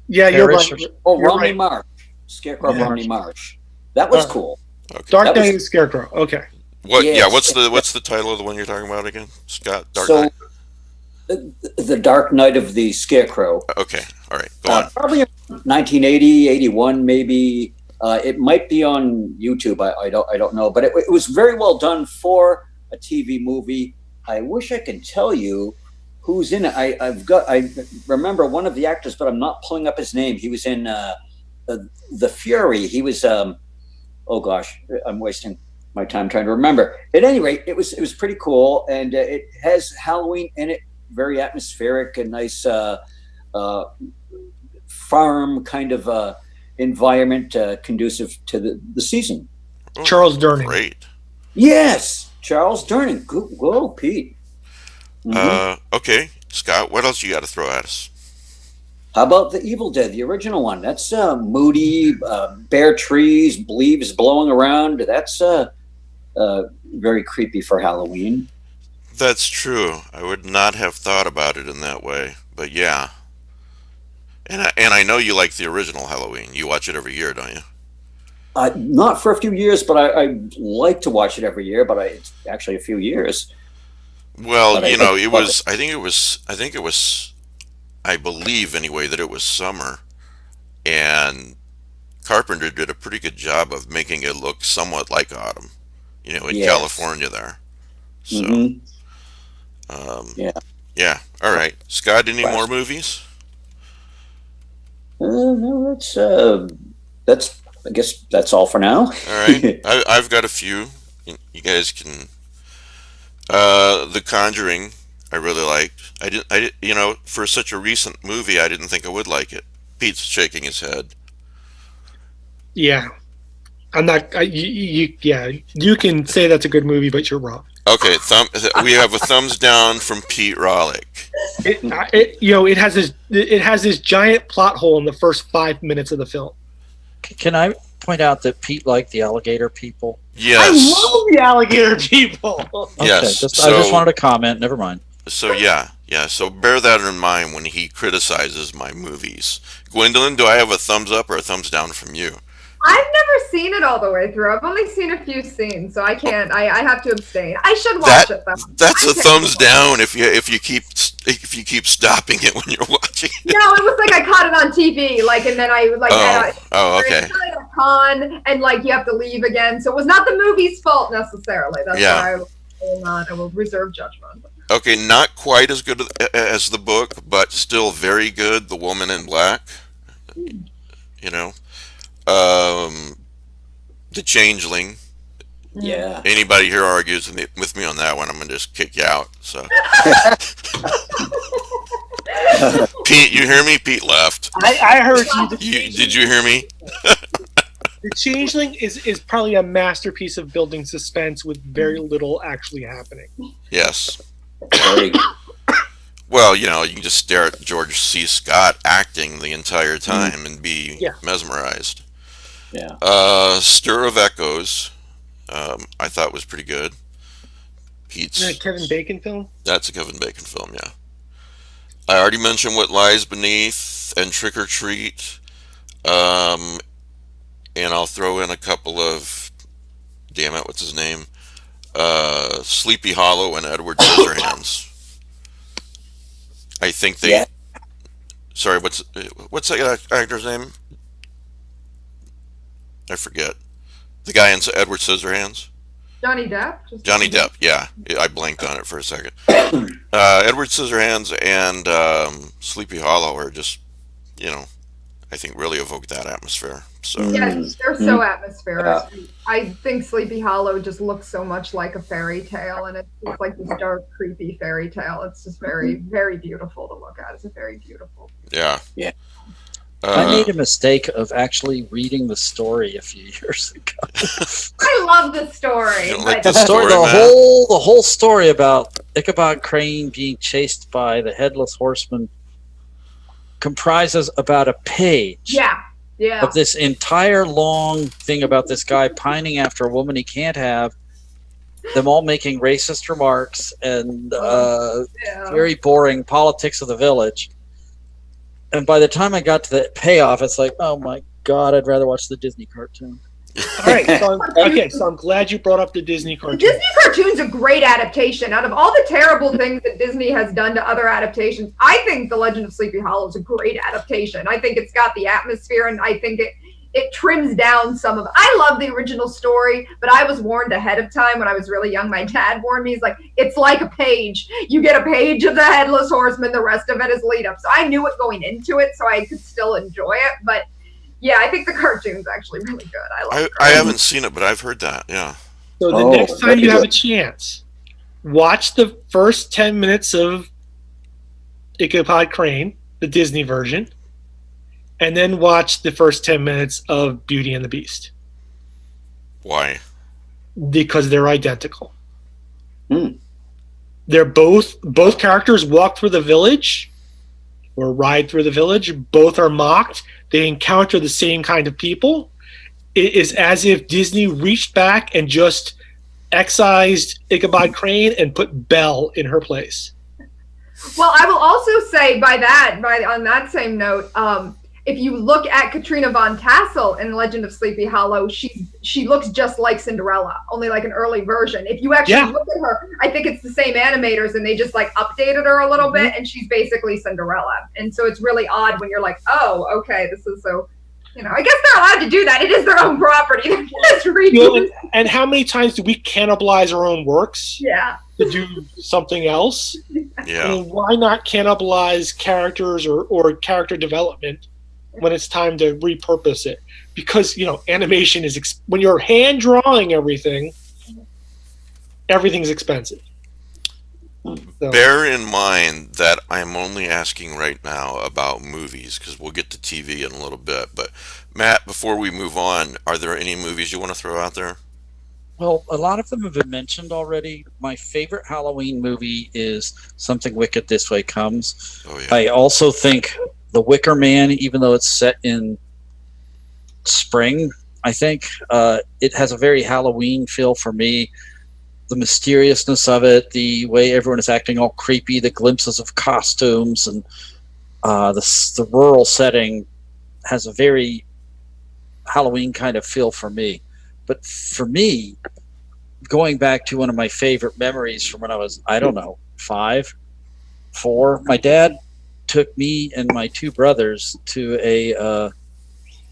Speaker 2: Yeah, you're right.
Speaker 6: Romney Marsh. Scarecrow of Romney Marsh. That was cool.
Speaker 1: Okay.
Speaker 2: Dark Knight and Scarecrow. Okay.
Speaker 1: What? Yeah.
Speaker 6: Yes.
Speaker 1: What's the title of the one you're talking about again? Scott. Dark
Speaker 6: So
Speaker 1: Knight.
Speaker 6: the Dark Knight of the Scarecrow.
Speaker 1: Okay. All right. Go on.
Speaker 6: Probably 1980, 81, maybe. It might be on YouTube. I don't know, but it was very well done for a TV movie. I wish I could tell you who's in it. I remember one of the actors, but I'm not pulling up his name. He was in The Fury. He was oh gosh, I'm wasting my time trying to remember. At any rate, it was pretty cool, and it has Halloween in it. Very atmospheric and nice farm kind of environment, conducive to the season.
Speaker 1: Oh,
Speaker 2: Charles Durning.
Speaker 1: Great.
Speaker 6: Yes, Charles Durning. Go, Pete.
Speaker 1: Okay, Scott. What else you got to throw at us?
Speaker 6: How about The Evil Dead, the original one? That's moody, bare trees, leaves blowing around. That's very creepy for Halloween.
Speaker 1: That's true. I would not have thought about it in that way, but yeah. And I know you like the original Halloween. You watch it every year, don't you?
Speaker 6: Not for a few years, but I like to watch it every year. But it's actually a few years.
Speaker 1: Well,
Speaker 6: But
Speaker 1: you know, it was.
Speaker 6: it.
Speaker 1: I think it was. I believe anyway that it was summer, and Carpenter did a pretty good job of making it look somewhat like autumn. You know, in
Speaker 6: Yes.
Speaker 1: California there. So,
Speaker 6: Mhm. Yeah.
Speaker 1: yeah. All right, Scott. Any
Speaker 6: Wow.
Speaker 1: more movies?
Speaker 6: No, that's. I guess that's all for now.
Speaker 1: All right, I've got a few. You guys can. The Conjuring, I really liked. You know, for such a recent movie, I didn't think I would like it. Pete's shaking his head.
Speaker 2: Yeah, I'm not. Yeah, you can say that's a good movie, but you're wrong.
Speaker 1: Okay, we have a thumbs down from Pete Rollick.
Speaker 2: It has this giant plot hole in the first 5 minutes of the film.
Speaker 4: Can I point out that Pete liked the alligator people?
Speaker 1: Yes.
Speaker 2: I love the alligator people.
Speaker 1: Yes.
Speaker 4: I just wanted to comment. Never mind.
Speaker 1: So yeah. So bear that in mind when he criticizes my movies. Gwendolyn, do I have a thumbs up or a thumbs down from you?
Speaker 5: I've never seen it all the way through. I've only seen a few scenes, so I can't. I have to abstain. I should watch it though.
Speaker 1: That's
Speaker 5: I'm
Speaker 1: a thumbs down if you keep stopping it when you're watching it.
Speaker 5: No, it was like I caught it on TV, and then I
Speaker 1: Okay.
Speaker 5: at a con, and you have to leave again. So it was not the movie's fault necessarily. That's why I will reserve judgment.
Speaker 1: Okay, not quite as good as the book, but still very good. The Woman in Black. You know, The Changeling.
Speaker 6: Yeah.
Speaker 1: Anybody here argues with me on that one, I'm gonna just kick you out. So, Pete, you hear me? Pete left.
Speaker 2: I heard you.
Speaker 1: Did you hear me?
Speaker 2: The Changeling is probably a masterpiece of building suspense with very little actually happening.
Speaker 1: Yes.
Speaker 6: Very good.
Speaker 1: Well, you know, you can just stare at George C. Scott acting the entire time and be mesmerized.
Speaker 6: Yeah.
Speaker 1: Stir of Echoes, I thought was pretty good. Pete's.
Speaker 2: Isn't that a Kevin Bacon film?
Speaker 1: That's a Kevin Bacon film, yeah. I already mentioned What Lies Beneath and Trick or Treat. And I'll throw in a couple of, damn it, what's his name? Sleepy Hollow and Edward Scissorhands. I think they.
Speaker 6: Yeah.
Speaker 1: Sorry, what's that actor's name? I forget. The guy in Edward Scissorhands.
Speaker 5: Johnny Depp.
Speaker 1: Johnny Depp. Yeah, I blanked on it for a second. Edward Scissorhands and Sleepy Hollow are just, you know, I think really evoke that atmosphere. So.
Speaker 5: Yes, they're so atmospheric. I think Sleepy Hollow just looks so much like a fairy tale, and it's like this dark, creepy fairy tale. It's just very, very beautiful to look at. It's a very beautiful.
Speaker 1: Yeah.
Speaker 6: Yeah.
Speaker 4: I made a mistake of actually reading the story a few years ago.
Speaker 5: I love the story.
Speaker 1: You don't like
Speaker 5: but-
Speaker 1: the story, man?
Speaker 4: The whole story about Ichabod Crane being chased by the headless horseman comprises about a page.
Speaker 5: Yeah.
Speaker 4: Of this entire long thing about this guy pining after a woman he can't have, them all making racist remarks, and very boring politics of the village. And by the time I got to the payoff, it's like, oh my God, I'd rather watch the Disney cartoon.
Speaker 2: All right. So I'm glad you brought up the Disney
Speaker 5: The
Speaker 2: cartoon.
Speaker 5: Disney cartoon's a great adaptation. Out of all the terrible things that Disney has done to other adaptations, I think The Legend of Sleepy Hollow is a great adaptation. I think it's got the atmosphere, and I think it trims down some of. I love the original story, but I was warned ahead of time when I was really young. My dad warned me. He's like, it's like a page. You get a page of the Headless Horseman. The rest of it is lead up. So I knew it going into it, so I could still enjoy it. But yeah, I think the cartoon's actually really good.
Speaker 1: I haven't seen it, but I've heard that. Yeah.
Speaker 2: So the next time you have a chance, watch the first 10 minutes of Ichabod Crane, the Disney version, and then watch the first 10 minutes of Beauty and the Beast.
Speaker 1: Why?
Speaker 2: Because they're identical. They're both characters walk through the village or ride through the village. Both are mocked. They encounter the same kind of people. It is as if Disney reached back and just excised Ichabod Crane and put Belle in her place.
Speaker 5: Well, I will also say on that same note, if you look at Katrina Von Tassel in Legend of Sleepy Hollow, she looks just like Cinderella, only like an early version. If you actually look at her, I think it's the same animators, and they just like updated her a little bit, and she's basically Cinderella. And so it's really odd when you're like, oh, okay, this is so. I guess they're allowed to do that. It is their own property.
Speaker 2: And how many times do we cannibalize our own works?
Speaker 5: Yeah.
Speaker 2: To do something else?
Speaker 1: Yeah.
Speaker 2: I mean, why not cannibalize characters or character development when it's time to repurpose it? Because animation is when you're hand drawing everything's expensive. So.
Speaker 1: Bear in mind that I'm only asking right now about movies, because we'll get to TV in a little bit. But Matt, before we move on, are there any movies you want to throw out there?
Speaker 4: Well, a lot of them have been mentioned already. My favorite Halloween movie is Something Wicked This Way Comes.
Speaker 1: Oh, yeah.
Speaker 4: I also think The Wicker Man, even though it's set in spring, I think it has a very Halloween feel for me. The mysteriousness of it, the way everyone is acting all creepy, the glimpses of costumes, and the rural setting has a very Halloween kind of feel for me. But for me, going back to one of my favorite memories from when I was, 4, my dad took me and my two brothers to a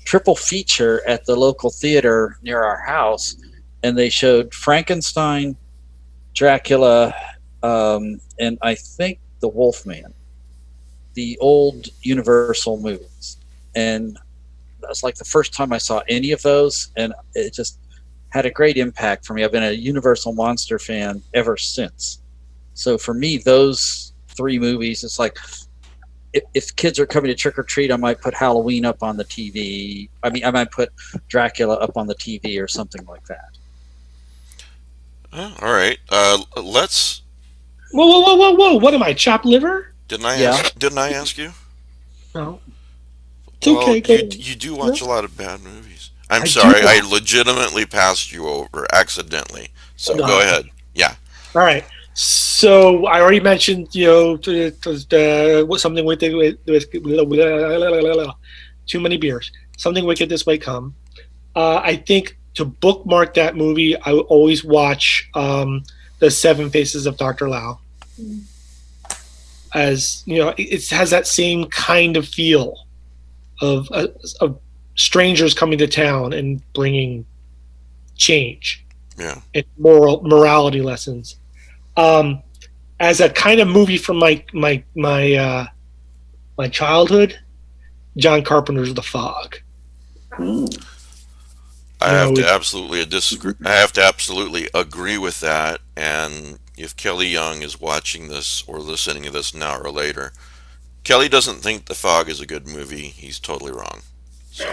Speaker 4: triple feature at the local theater near our house, and they showed Frankenstein, Dracula, and I think the Wolfman, the old Universal movies. And that was like the first time I saw any of those, and it just had a great impact for me. I've been a Universal Monster fan ever since. So for me, those 3 movies, it's like if kids are coming to trick or treat, I might put Halloween up on the TV. I might put Dracula up on the TV or something like that.
Speaker 1: All right. Let's.
Speaker 2: Whoa! What am I, chopped liver?
Speaker 1: Didn't I ask you?
Speaker 2: No. It's okay.
Speaker 1: You do watch a lot of bad movies. I'm sorry. I legitimately passed you over accidentally. So go ahead. Yeah.
Speaker 2: All right. So I already mentioned, something with too many beers. Something Wicked This Way Come. I think to bookmark that movie, I would always watch The 7 Faces of Dr. Lao. As it has that same kind of feel of strangers coming to town and bringing change.
Speaker 1: Yeah.
Speaker 2: And morality lessons. As a kind of movie from my childhood, John Carpenter's The Fog.
Speaker 1: I have to absolutely disagree. I have to absolutely agree with that. And if Kelly Young is watching this or listening to this now or later, Kelly doesn't think The Fog is a good movie. He's totally wrong. So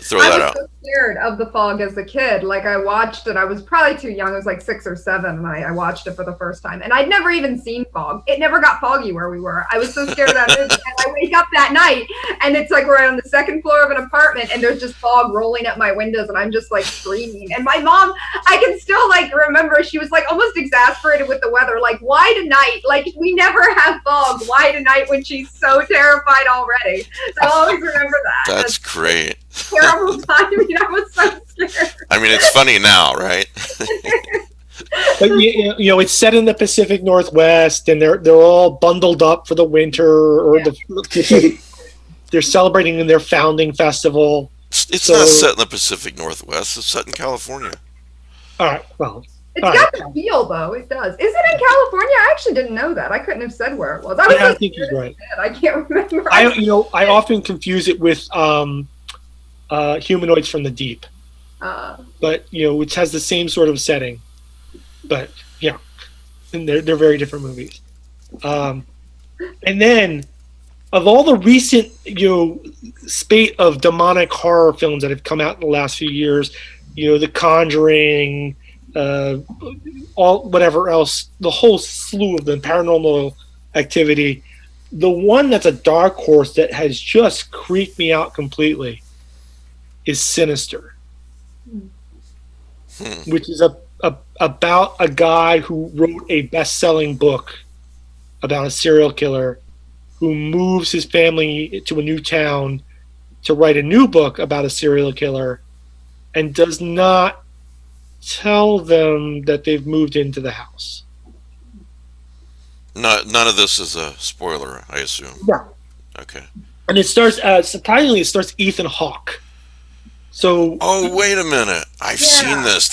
Speaker 1: throw that out.
Speaker 5: scared of the fog as a kid. Like I watched it, I was probably too young. I was like 6 or 7 when I watched it for the first time, and I'd never even seen fog. It never got foggy where we were. I was so scared of that movie, and I wake up that night, and it's like we're on the second floor of an apartment, and there's just fog rolling at my windows, and I'm just like screaming. And my mom, I can still like remember, she was like almost exasperated with the weather. Like, why tonight? Like we never have fog. Why tonight when she's so terrified already? So I always remember that.
Speaker 1: That's great.
Speaker 5: Terrible time. I mean, I was so scared.
Speaker 1: I mean, it's funny now, right?
Speaker 2: But you know, it's set in the Pacific Northwest, and they're all bundled up for the winter, or they're celebrating their founding festival.
Speaker 1: It's not set in the Pacific Northwest. It's set in California.
Speaker 2: All right, well,
Speaker 5: It's got the feel, though. It does. Is it in California? I actually didn't know that. I couldn't have said where it was. I was
Speaker 2: I think he's right.
Speaker 5: I can't remember.
Speaker 2: I often confuse it with Humanoids from the Deep, but which has the same sort of setting, but yeah, and they're very different movies. And then, of all the recent spate of demonic horror films that have come out in the last few years, The Conjuring, all whatever else, the whole slew of the Paranormal Activity. The one that's a dark horse that has just creeped me out completely is Sinister, which is about a guy who wrote a best-selling book about a serial killer who moves his family to a new town to write a new book about a serial killer and does not tell them that they've moved into the house.
Speaker 1: None of this is a spoiler, I assume.
Speaker 2: Yeah.
Speaker 1: Okay.
Speaker 2: And it starts, surprisingly, it starts Ethan Hawke. So.
Speaker 1: Oh, wait a minute! I've seen this.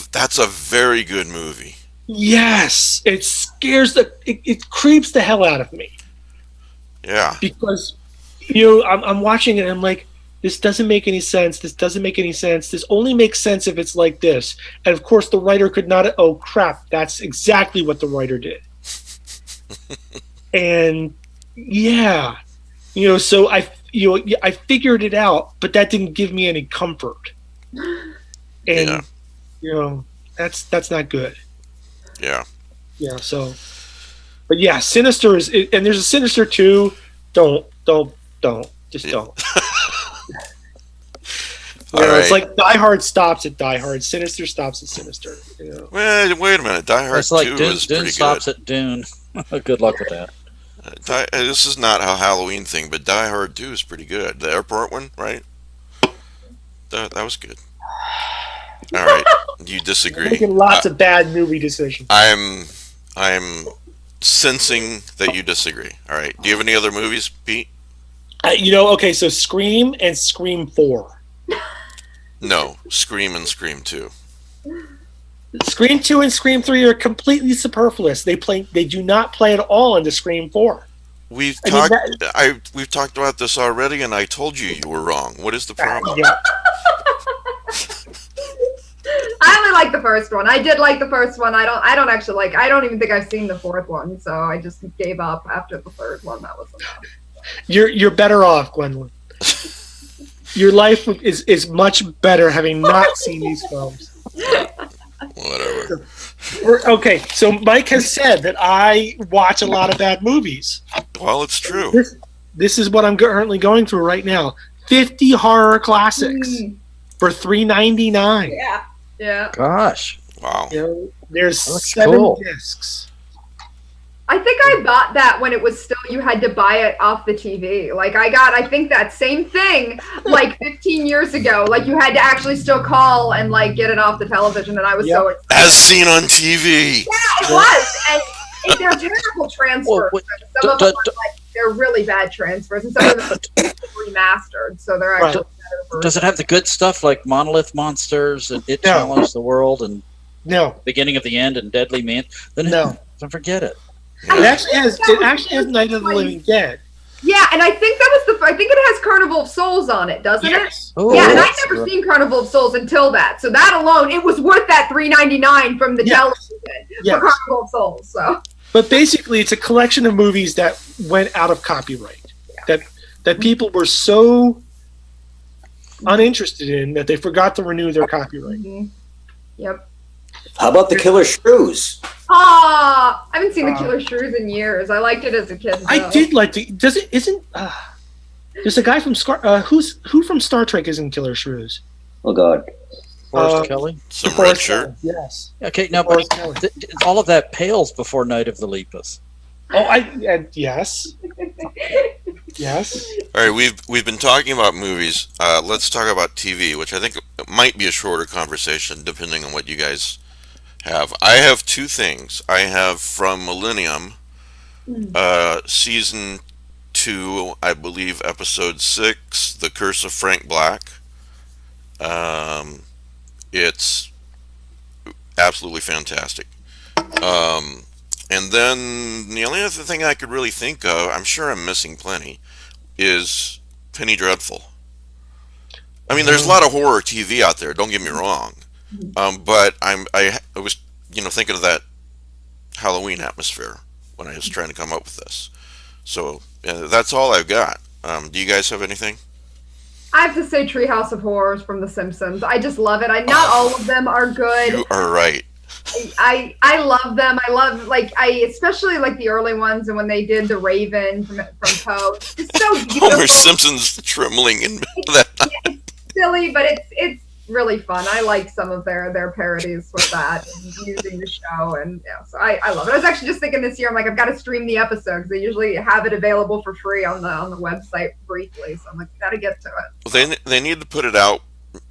Speaker 1: That's a very good movie.
Speaker 2: Yes, it scares it creeps the hell out of me.
Speaker 1: Yeah.
Speaker 2: Because I'm watching it and I'm like, this doesn't make any sense. This doesn't make any sense. This only makes sense if it's like this. And of course, the writer could not. Oh crap! That's exactly what the writer did. And yeah, so I figured it out, but that didn't give me any comfort. And that's not good.
Speaker 1: Yeah.
Speaker 2: Yeah. So, but yeah, Sinister is, and there's a Sinister 2. Don't, just don't.
Speaker 1: All right.
Speaker 2: It's like Die Hard stops at Die Hard. Sinister stops at Sinister.
Speaker 1: Well, wait a minute. Die Hard
Speaker 4: It's like
Speaker 1: 2
Speaker 4: Dune,
Speaker 1: is
Speaker 4: Dune
Speaker 1: pretty
Speaker 4: stops
Speaker 1: good.
Speaker 4: at Dune. Good luck with that.
Speaker 1: This is not a Halloween thing, but Die Hard 2 is pretty good. The airport one, right? That was good. All right, you disagree.
Speaker 2: Making lots of bad movie decisions.
Speaker 1: I'm sensing that you disagree. All right. Do you have any other movies, Pete?
Speaker 2: Okay, so Scream and Scream 4.
Speaker 1: No, Scream and Scream 2.
Speaker 2: Scream 2 and Scream 3 are completely superfluous. They do not play at all into Scream 4.
Speaker 1: We've talked about this already, and I told you were wrong. What is the problem?
Speaker 2: Yeah.
Speaker 5: I only like the first one. I did like the first one. I don't even think I've seen the fourth one, so I just gave up after the third one. That was enough.
Speaker 2: You're better off, Gwendolyn. Your life is much better having not seen these films.
Speaker 1: Whatever.
Speaker 2: Okay, so Mike has said that I watch a lot of bad movies.
Speaker 1: Well, it's true.
Speaker 2: This is what I'm currently going through right now. 50 horror classics for $3.99.
Speaker 5: Yeah.
Speaker 4: Gosh.
Speaker 1: Wow.
Speaker 2: There's 7
Speaker 4: cool.
Speaker 2: discs.
Speaker 5: I think I bought that when it was still, you had to buy it off the TV. Like I think that same thing like 15 years ago. Like you had to actually still call and like get it off the television, and I was so excited.
Speaker 1: As seen on TV.
Speaker 5: Yeah, it was. And they're terrible transfers. Some of them are they're really bad transfers, and some of them are remastered, so they're actually better.
Speaker 4: Does it have the good stuff like Monolith Monsters and It Challenged the World and Beginning of the End and Deadly Man? Then don't forget it.
Speaker 2: It actually has Night of the Living Dead.
Speaker 5: Yeah, and I think I think it has Carnival of Souls on it, doesn't it?
Speaker 4: Oh,
Speaker 5: yeah, and I'd never seen Carnival of Souls until that. So that alone, it was worth that $3.99 from the television for Carnival of Souls. So,
Speaker 2: but basically, it's a collection of movies that went out of copyright. That people were so uninterested in that they forgot to renew their copyright.
Speaker 5: Mhm. Yep.
Speaker 6: How about the Killer Shrews?
Speaker 5: Ah, I haven't seen the Killer Shrews in years. I liked it as a kid.
Speaker 2: I
Speaker 5: though.
Speaker 2: did like the. Does it? Isn't? There's a guy from who from Star Trek is in Killer Shrews?
Speaker 6: Oh God.
Speaker 4: Forrest Kelly.
Speaker 1: Some red
Speaker 2: Forrest
Speaker 1: shirt.
Speaker 2: Kelly, yes.
Speaker 4: Okay, now, but
Speaker 2: Forrest Kelly.
Speaker 4: all of that pales before Night of the Lepus.
Speaker 2: Oh, yes, yes.
Speaker 1: All right, we've been talking about movies. Let's talk about TV, which I think might be a shorter conversation, depending on what you guys have. I have two things. I have from Millennium, season 2, I believe, episode 6, The Curse of Frank Black. It's absolutely fantastic. And then the only other thing I could really think of, I'm sure I'm missing plenty, is Penny Dreadful. I mean, there's a lot of horror TV out there. Don't get me wrong, but I was thinking of that Halloween atmosphere when I was trying to come up with this. So that's all I've got. Do you guys have anything?
Speaker 5: I have to say Treehouse of Horrors from The Simpsons. I just love it. Not all of them are good.
Speaker 1: You are right.
Speaker 5: I love them. I love especially like the early ones and when they did the Raven from Poe. It's so beautiful.
Speaker 1: Homer Simpson's trembling in that.
Speaker 5: It's silly, but it's really fun. I like some of their parodies with that and using the show, and so I love it. I was actually just thinking this year, I'm like, I've got to stream the episode because they usually have it available for free on the website briefly. So I'm like, got to get to it.
Speaker 1: Well, they need to put it out,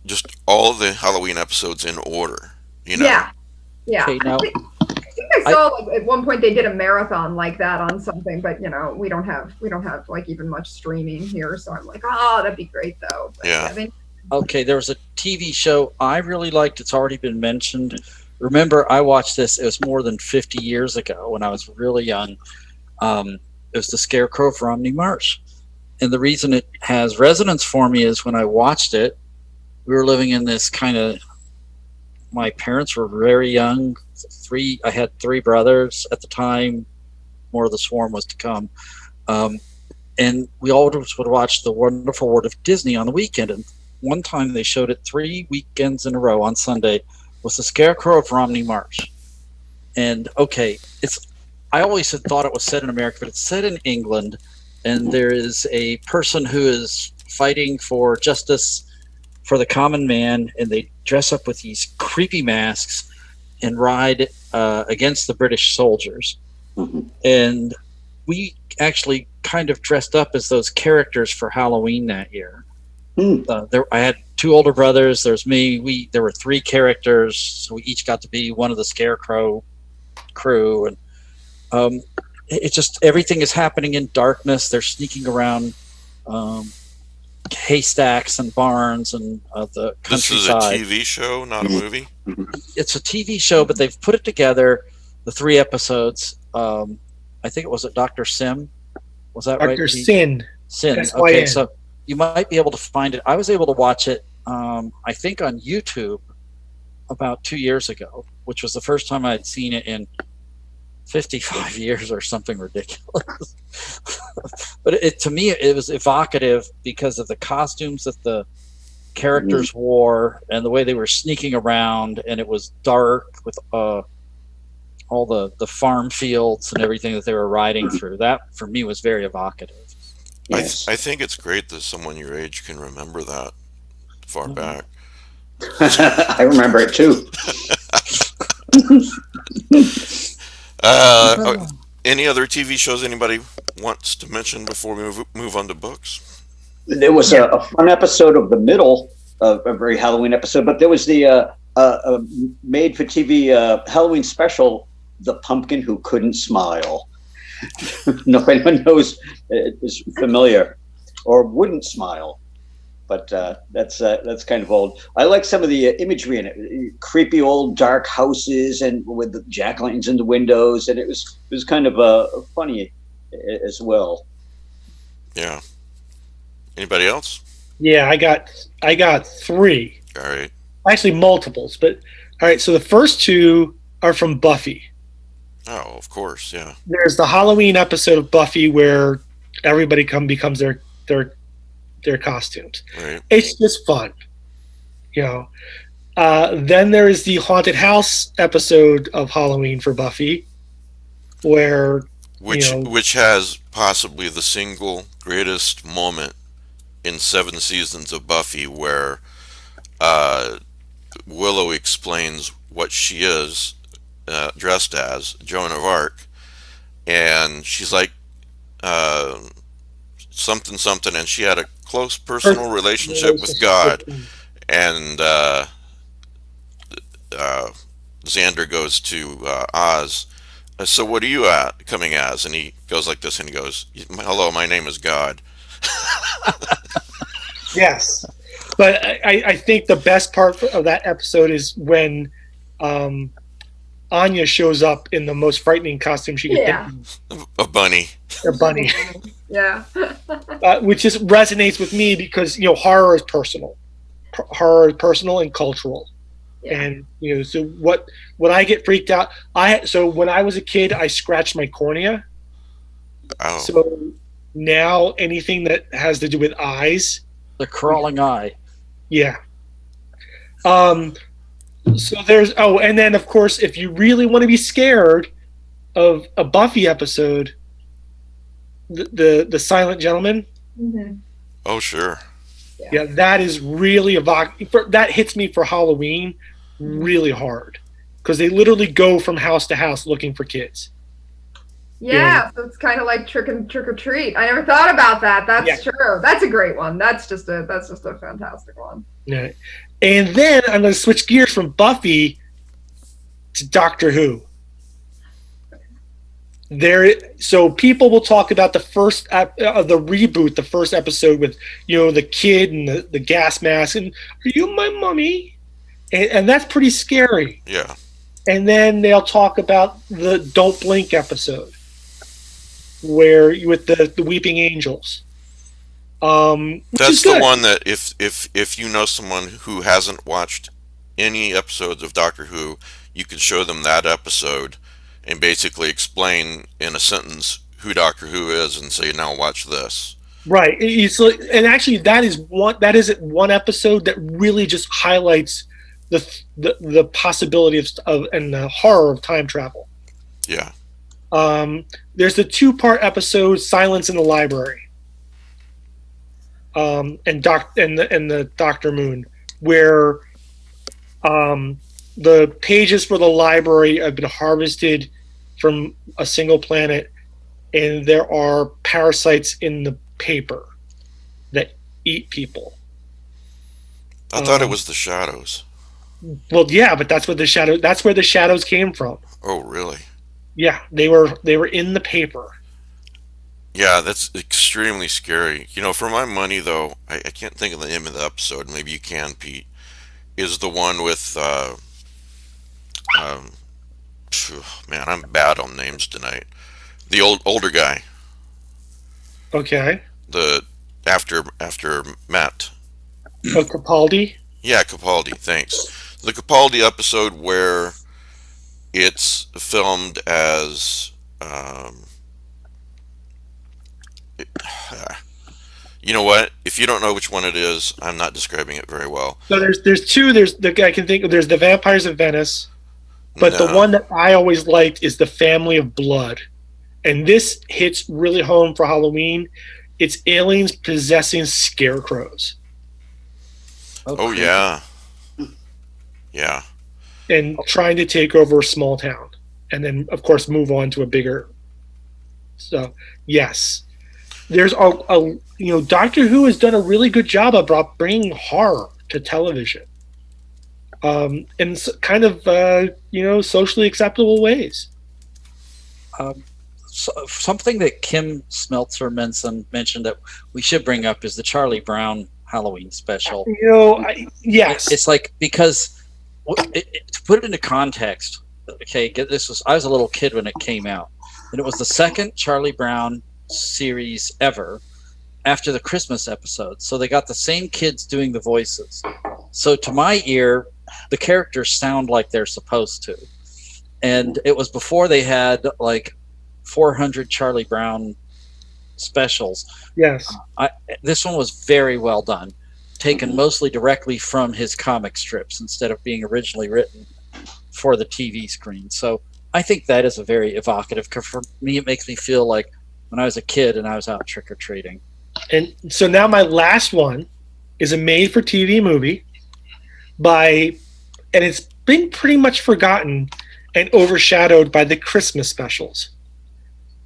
Speaker 1: just all the Halloween episodes in order.
Speaker 5: Yeah.
Speaker 4: Okay, now,
Speaker 5: I think I saw at one point they did a marathon like that on something, but we don't have like even much streaming here, so I'm like, that'd be great though. But,
Speaker 1: Yeah.
Speaker 4: Okay, there was a TV show I really liked. It's already been mentioned. Remember, I watched this. It was more than 50 years ago when I was really young. It was The Scarecrow of Romney Marsh. And the reason it has resonance for me is when I watched it, we were living in this kind of, my parents were very young. I had 3 brothers at the time. More of the swarm was to come. And we always would watch The Wonderful World of Disney on the weekend. And one time they showed it 3 weekends in a row on Sunday was The Scarecrow of Romney Marsh. And okay, I always had thought it was set in America, but it's set in England, and there is a person who is fighting for justice for the common man, and they dress up with these creepy masks and ride against the British soldiers. And we actually kind of dressed up as those characters for Halloween that year. I had 2 older brothers. There's me. There were 3 characters, so we each got to be one of the Scarecrow crew. And it's just everything is happening in darkness. They're sneaking around haystacks and barns and the countryside.
Speaker 1: This is a TV show, not a movie?
Speaker 4: It's a TV show, but they've put it together, the 3 episodes. I think it was Dr. Sim. Was that right?
Speaker 2: Dr. Sin.
Speaker 4: Sin.
Speaker 2: S-Y-N.
Speaker 4: Okay, so you might be able to find it. I was able to watch it, I think, on YouTube about 2 years ago, which was the first time I'd seen it in 55 years or something ridiculous. But to me, it was evocative because of the costumes that the characters wore and the way they were sneaking around, and it was dark with all the farm fields and everything that they were riding through. That, for me, was very evocative.
Speaker 6: Yes.
Speaker 1: I think it's great that someone your age can remember that far back.
Speaker 6: I remember it too.
Speaker 1: Any other TV shows anybody wants to mention before we move on to books?
Speaker 6: There was a fun episode of The Middle, a very Halloween episode, but there was the made-for-TV Halloween special, The Pumpkin Who Couldn't Smile. No anyone knows is familiar or wouldn't smile, but that's kind of old. I like some of the imagery in it, creepy old dark houses and with the jack-o'-lanterns in the windows, and it was kind of funny as well.
Speaker 1: Yeah. Anybody else?
Speaker 2: Yeah, I got 3.
Speaker 1: All right.
Speaker 2: Actually, multiples, but all right. So the first 2 are from Buffy.
Speaker 1: Oh, of course, yeah.
Speaker 2: There's the Halloween episode of Buffy where everybody becomes their their costumes.
Speaker 1: Right.
Speaker 2: It's just fun, you know. Then there is the haunted house episode of Halloween for Buffy, where
Speaker 1: Which has possibly the single greatest moment in 7 seasons of Buffy, where Willow explains what she is dressed as, Joan of Arc, and she's like something something, and she had a close personal relationship with God, and Xander goes to Oz. So what are you coming as? And he goes like this, and he goes, "Hello, my name is God."
Speaker 2: Yes, but I think the best part of that episode is when Anya shows up in the most frightening costume she could think of.
Speaker 1: A bunny.
Speaker 2: A bunny.
Speaker 5: Yeah.
Speaker 2: Which just resonates with me because horror is personal. Horror is personal and cultural.
Speaker 5: Yeah.
Speaker 2: And so when I get freaked out, so when I was a kid, I scratched my cornea.
Speaker 1: Oh.
Speaker 2: So now anything that has to do with eyes,
Speaker 4: The crawling eye.
Speaker 2: yeah. So there's and then of course, if you really want to be scared of a Buffy episode, the Silent Gentleman.
Speaker 5: Mm-hmm.
Speaker 1: Oh, sure.
Speaker 2: Yeah, that is really evocative. That hits me for Halloween really hard because they literally go from house to house looking for kids.
Speaker 5: Yeah, so it's kind of like trick or treat. I never thought about that. That's true. That's a great one. That's just a fantastic one.
Speaker 2: Yeah. And then I'm going to switch gears from Buffy to Doctor Who. So people will talk about the first the reboot, the first episode with the kid and the gas mask, and are you my mummy? And that's pretty scary.
Speaker 1: Yeah.
Speaker 2: And then they'll talk about the Don't Blink episode, where with the Weeping Angels.
Speaker 1: That's the one that if you know someone who hasn't watched any episodes of Doctor Who, you can show them that episode and basically explain in a sentence who Doctor Who is and say, now watch this.
Speaker 2: Right. And actually that is one episode that really just highlights the possibility of and the horror of time travel.
Speaker 1: Yeah.
Speaker 2: There's the 2-part episode Silence in the Library. And the Dr. Moon, where the pages for the library have been harvested from a single planet, and there are parasites in the paper that eat people.
Speaker 1: I thought it was the shadows.
Speaker 2: Well, yeah, but that's where the shadows came from.
Speaker 1: Oh, really?
Speaker 2: Yeah, they were in the paper.
Speaker 1: Yeah, that's extremely scary. For my money, though, I can't think of the name of the episode. Maybe you can, Pete. Is the one with, man, I'm bad on names tonight. The older guy.
Speaker 2: Okay.
Speaker 1: The after Matt.
Speaker 2: Oh, Capaldi?
Speaker 1: Yeah, Capaldi, thanks. The Capaldi episode where it's filmed as, you know what? If you don't know which one it is, I'm not describing it very well.
Speaker 2: So there's two. There's the I can think of. There's the Vampires of Venice, but the one that I always liked is the Family of Blood, and this hits really home for Halloween. It's aliens possessing scarecrows.
Speaker 1: Oh yeah, yeah.
Speaker 2: And trying to take over a small town, and then of course move on to a bigger. So yes. There's Doctor Who has done a really good job about bringing horror to television, in kind of socially acceptable ways.
Speaker 4: Something that Kim Smeltzer mentioned that we should bring up is the Charlie Brown Halloween special.
Speaker 2: Yes,
Speaker 4: it's like, because to put it into context. Okay, I was a little kid when it came out, and it was the second Charlie Brown series ever after the Christmas episode, so they got the same kids doing the voices, so to my ear the characters sound like they're supposed to, and it was before they had like 400 Charlie Brown specials.
Speaker 2: Yes.
Speaker 4: This one was very well done, taken mostly directly from his comic strips instead of being originally written for the TV screen. So I think that is a very evocative, because for me it makes me feel like when I was a kid and I was out trick-or-treating.
Speaker 2: And so now my last one is a made-for-TV movie and it's been pretty much forgotten and overshadowed by the Christmas specials.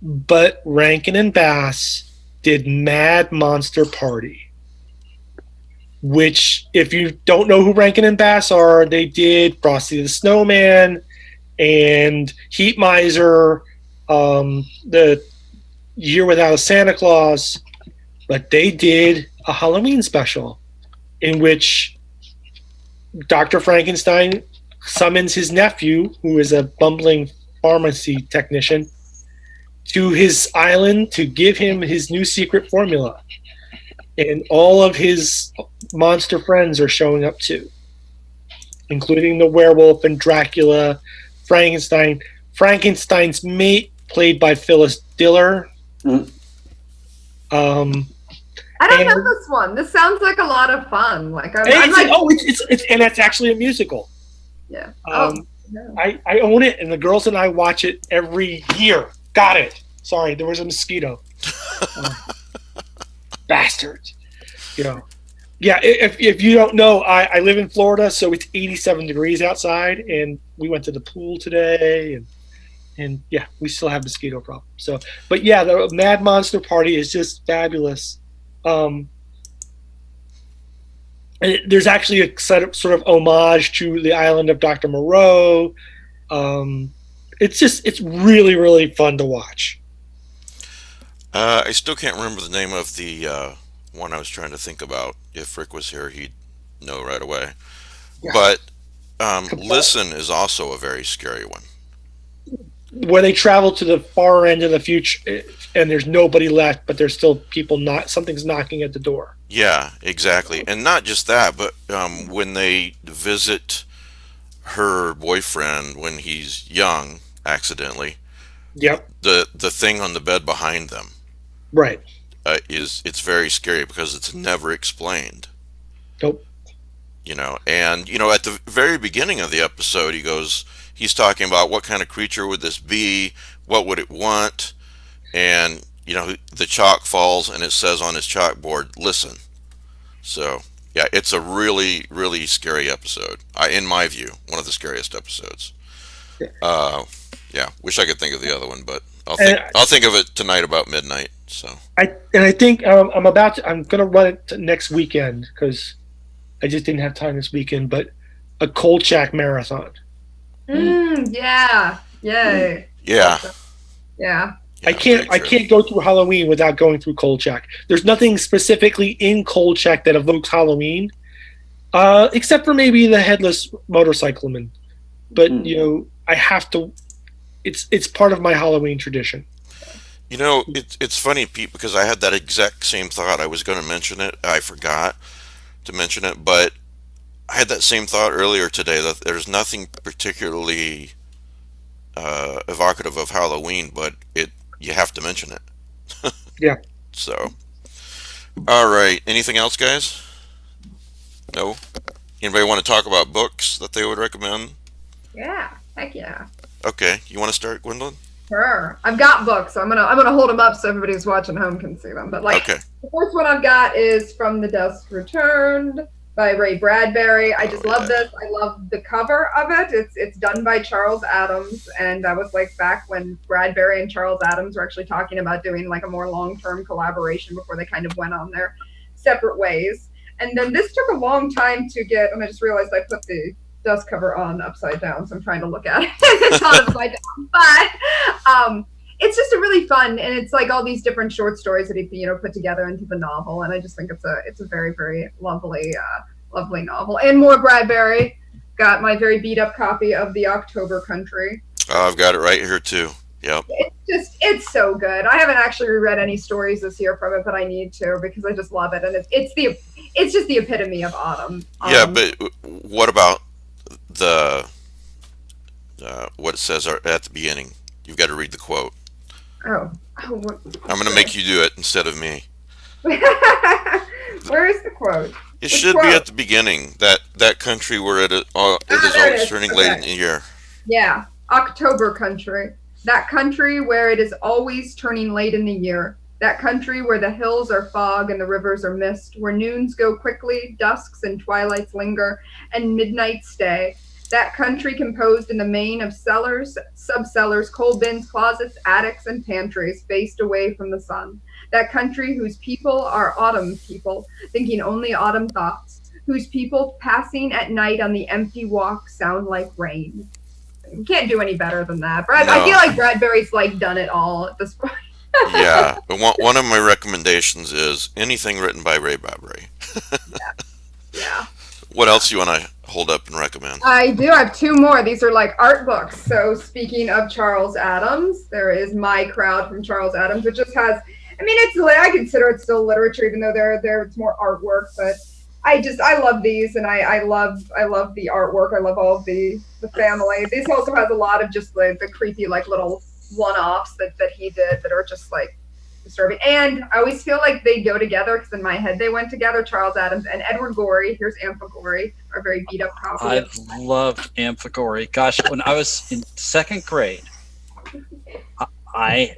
Speaker 2: But Rankin and Bass did Mad Monster Party, which, if you don't know who Rankin and Bass are, they did Frosty the Snowman and Heat Miser, the Year Without a Santa Claus, but they did a Halloween special in which Dr. Frankenstein summons his nephew, who is a bumbling pharmacy technician, to his island to give him his new secret formula. And all of his monster friends are showing up too, including the werewolf and Dracula, Frankenstein, Frankenstein's mate, played by Phyllis Diller.
Speaker 6: Mm.
Speaker 5: I don't know this one. This sounds like a lot of fun. Like I'm like,
Speaker 2: it's and it's actually a musical.
Speaker 5: yeah. No.
Speaker 2: I own it, and the girls and I watch it every year. Got it. Sorry, there was a mosquito. Bastards. You know. Yeah, if you don't know, I live in Florida, so it's 87 degrees outside, and we went to the pool today, and yeah, we still have mosquito problems. So, but yeah, the Mad Monster Party is just fabulous. And there's actually a sort of homage to the island of Dr. Moreau. It's really, really fun to watch.
Speaker 1: I still can't remember the name of the one I was trying to think about. If Rick was here, he'd know right away.
Speaker 2: Yeah.
Speaker 1: But Listen is also a very scary one.
Speaker 2: Where they travel to the far end of the future, and there's nobody left, but there's still people. Something's knocking at the door.
Speaker 1: Yeah, exactly. And not just that, but when they visit her boyfriend when he's young, accidentally,
Speaker 2: Yep.
Speaker 1: the thing on the bed behind them,
Speaker 2: Right.
Speaker 1: it's very scary because it's never explained.
Speaker 2: Nope.
Speaker 1: And at the very beginning of the episode, he's talking about what kind of creature would this be, what would it want, and the chalk falls and it says on his chalkboard, "Listen." So yeah, it's a really, really scary episode. In my view, one of the scariest episodes. Yeah, wish I could think of the other one, but I'll think of it tonight about midnight. So
Speaker 2: I think I'm gonna run it next weekend because I just didn't have time this weekend. But a Kolchak marathon.
Speaker 5: Yeah. Yay.
Speaker 1: yeah.
Speaker 5: Yeah.
Speaker 2: I can't go through Halloween without going through Kolchak. There's nothing specifically in Kolchak that evokes Halloween, except for maybe the headless motorcycleman. But I have to. It's part of my Halloween tradition.
Speaker 1: It's funny, Pete, because I had that exact same thought. I was going to mention it. I forgot to mention it, but I had that same thought earlier today that there's nothing particularly evocative of Halloween, but you have to mention it.
Speaker 2: Yeah.
Speaker 1: So, all right. Anything else, guys? No? Anybody want to talk about books that they would recommend?
Speaker 5: Yeah. Heck yeah.
Speaker 1: Okay. You want to start, Gwendolyn?
Speaker 5: Sure. I've got books, so I'm gonna hold them up so everybody who's watching home can see them. But
Speaker 1: Okay.
Speaker 5: The first one I've got is From the Dusk Returned by Ray Bradbury. I just love this. I love the cover of it. It's done by Charles Adams, and that was back when Bradbury and Charles Adams were actually talking about doing a more long-term collaboration before they kind of went on their separate ways. And then this took a long time to get, and I just realized I put the dust cover on upside down, so I'm trying to look at it. It's not upside down, but it's just a really fun, and it's all these different short stories that he put together into the novel, and I just think it's a very, very lovely novel. And more Bradbury. Got my very beat up copy of The October Country.
Speaker 1: Oh, I've got it right here too. Yep.
Speaker 5: It's so good. I haven't actually reread any stories this year from it, but I need to because I just love it, and it's just the epitome of autumn.
Speaker 1: Yeah, but what about the what it says at the beginning? You've got to read the quote.
Speaker 5: Oh. What?
Speaker 1: I'm going to make you do it instead of me.
Speaker 5: Where is the quote?
Speaker 1: It should be at the beginning. That country where it is
Speaker 5: there it
Speaker 1: always
Speaker 5: is.
Speaker 1: turning
Speaker 5: Okay.
Speaker 1: late in the year.
Speaker 5: Yeah, October country. That country where it is always turning late in the year. That country where the hills are fog and the rivers are mist, where noons go quickly, dusks and twilights linger, and midnights stay. That country composed in the main of cellars, subcellars, coal bins, closets, attics, and pantries, faced away from the sun. That country whose people are autumn people, thinking only autumn thoughts, whose people passing at night on the empty walk sound like rain. You can't do any better than that. Brad, I
Speaker 1: No.
Speaker 5: feel like Bradbury's like done it all at this point.
Speaker 1: Yeah. But one of my recommendations is anything written by Ray Bradbury.
Speaker 5: Yeah.
Speaker 1: What else do you want to hold up and recommend?
Speaker 5: I do. I have two more. These are like art books. So speaking of Charles Adams, there is My Crowd from Charles Adams, which just has, I mean, I consider it still literature, even though it's more artwork, but I love these, and I love the artwork. I love all of the family. This also has a lot of just the creepy like little one-offs that he did that are just like disturbing. And I always feel like they go together because in my head they went together. Charles Adams and Edward Gorey. Here's Amphigory, our very beat up copy.
Speaker 4: I loved Amphigory. Gosh, when I was in second grade, I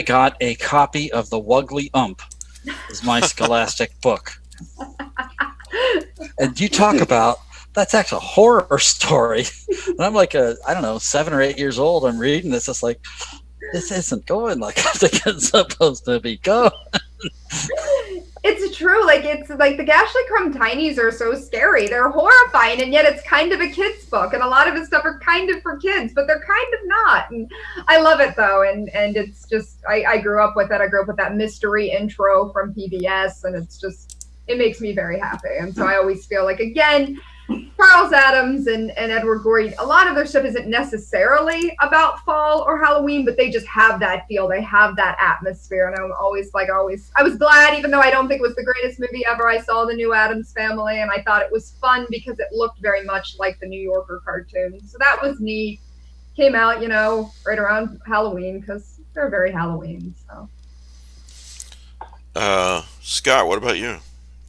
Speaker 4: got a copy of The Wuggly Ump as my scholastic book. And you talk about, that's actually a horror story. And I'm like I don't know, 7 or 8 years old. I'm reading this. It's like, this isn't going like I think it's supposed to be going.
Speaker 5: It's true. Like it's like the Ghastly Crumb Tinies are so scary. They're horrifying, and yet it's kind of a kid's book. And a lot of his stuff are kind of for kids, but they're kind of not. And I love it though. And it's just I grew up with it. I grew up with that mystery intro from PBS, and it makes me very happy. And so I always feel like, again, Charles Adams and Edward Gorey, a lot of their stuff isn't necessarily about fall or Halloween, but they just have that feel. They have that atmosphere. And I'm always I was glad, even though I don't think it was the greatest movie ever, I saw the new Addams Family, and I thought it was fun because it looked very much like the New Yorker cartoon. So that was neat. Came out, right around Halloween because they're very Halloween. So.
Speaker 1: Scott, what about you?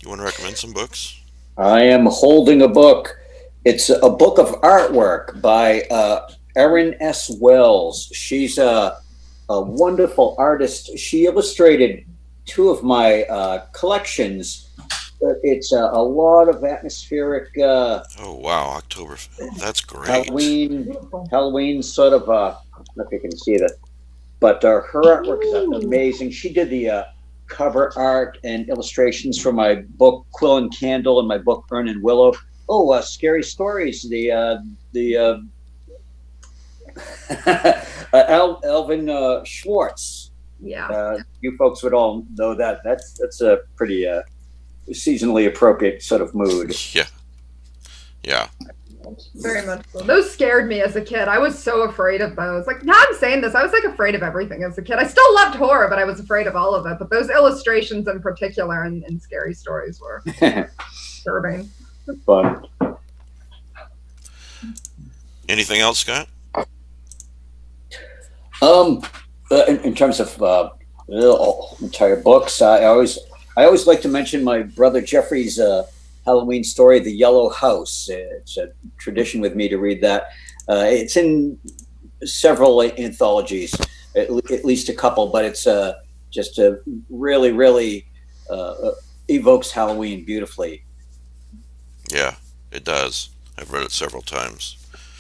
Speaker 1: You want to recommend some books?
Speaker 6: I am holding a book. It's a book of artwork by Erin S. Wells. She's a wonderful artist. She illustrated 2 of my collections. It's a lot of atmospheric.
Speaker 1: Oh wow, October. That's great.
Speaker 6: Halloween sort of. I don't know if you can see that, but her artwork is amazing. She did the cover art and illustrations for my book Quill and Candle and my book Urn and Willow. Scary Stories. Alvin Schwartz.
Speaker 5: Yeah.
Speaker 6: You folks would all know that. That's a pretty seasonally appropriate sort of mood.
Speaker 1: Yeah.
Speaker 5: Very much so. Those scared me as a kid. I was so afraid of those. Like, now I'm saying this, I was like afraid of everything as a kid. I still loved horror, but I was afraid of all of it. But those illustrations in particular and Scary Stories were disturbing.
Speaker 6: Fun.
Speaker 1: Anything else, Scott?
Speaker 6: In terms of entire books, I always like to mention my brother Jeffrey's Halloween story, The Yellow House. It's a tradition with me to read that. It's in several anthologies, at least a couple, but it's just really, really evokes Halloween beautifully.
Speaker 1: Yeah, it does. I've read it several times.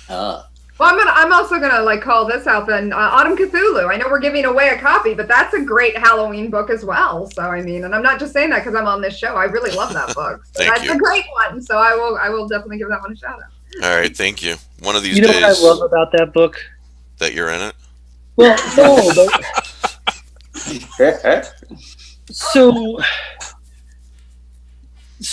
Speaker 5: Well, I'm also gonna call this out then. Autumn Cthulhu. I know we're giving away a copy, but that's a great Halloween book as well. So I mean, and I'm not just saying that because I'm on this show. I really love that book. So that's a great one. So I will definitely give that one a shout out.
Speaker 1: All right, thank you. One of these
Speaker 2: You know
Speaker 1: days
Speaker 2: what I love about that book?
Speaker 1: that you're in it.
Speaker 2: Well, no, but so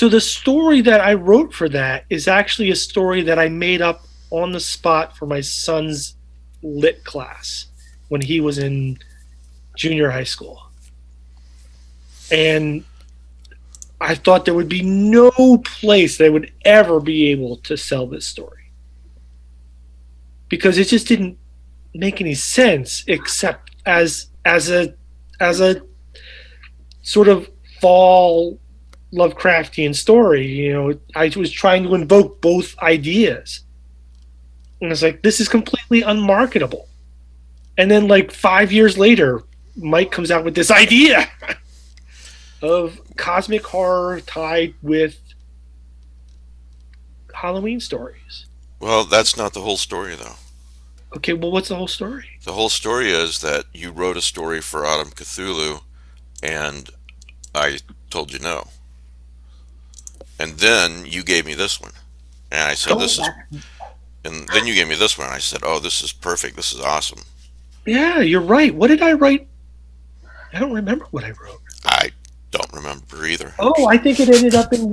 Speaker 2: the story that I wrote for that is actually a story that I made up on the spot for my son's lit class when he was in junior high school. And I thought there would be no place they would ever be able to sell this story, because it just didn't make any sense, except as a sort of fall Lovecraftian story. You know, I was trying to invoke both ideas, and it's like, this is completely unmarketable. And then, like 5 years later, Mike comes out with this idea of cosmic horror tied with Halloween stories.
Speaker 1: Well, that's not the whole story, though.
Speaker 2: Okay, well, what's the whole story?
Speaker 1: The whole story is that you wrote a story for Autumn Cthulhu, and I told you no. And then you gave me this one, and I said, this is. And then you gave me this one, and I said, oh, this is perfect. This is awesome.
Speaker 2: Yeah, you're right. What did I write? I don't remember what I wrote.
Speaker 1: I don't remember either.
Speaker 2: Oh, I think it ended up in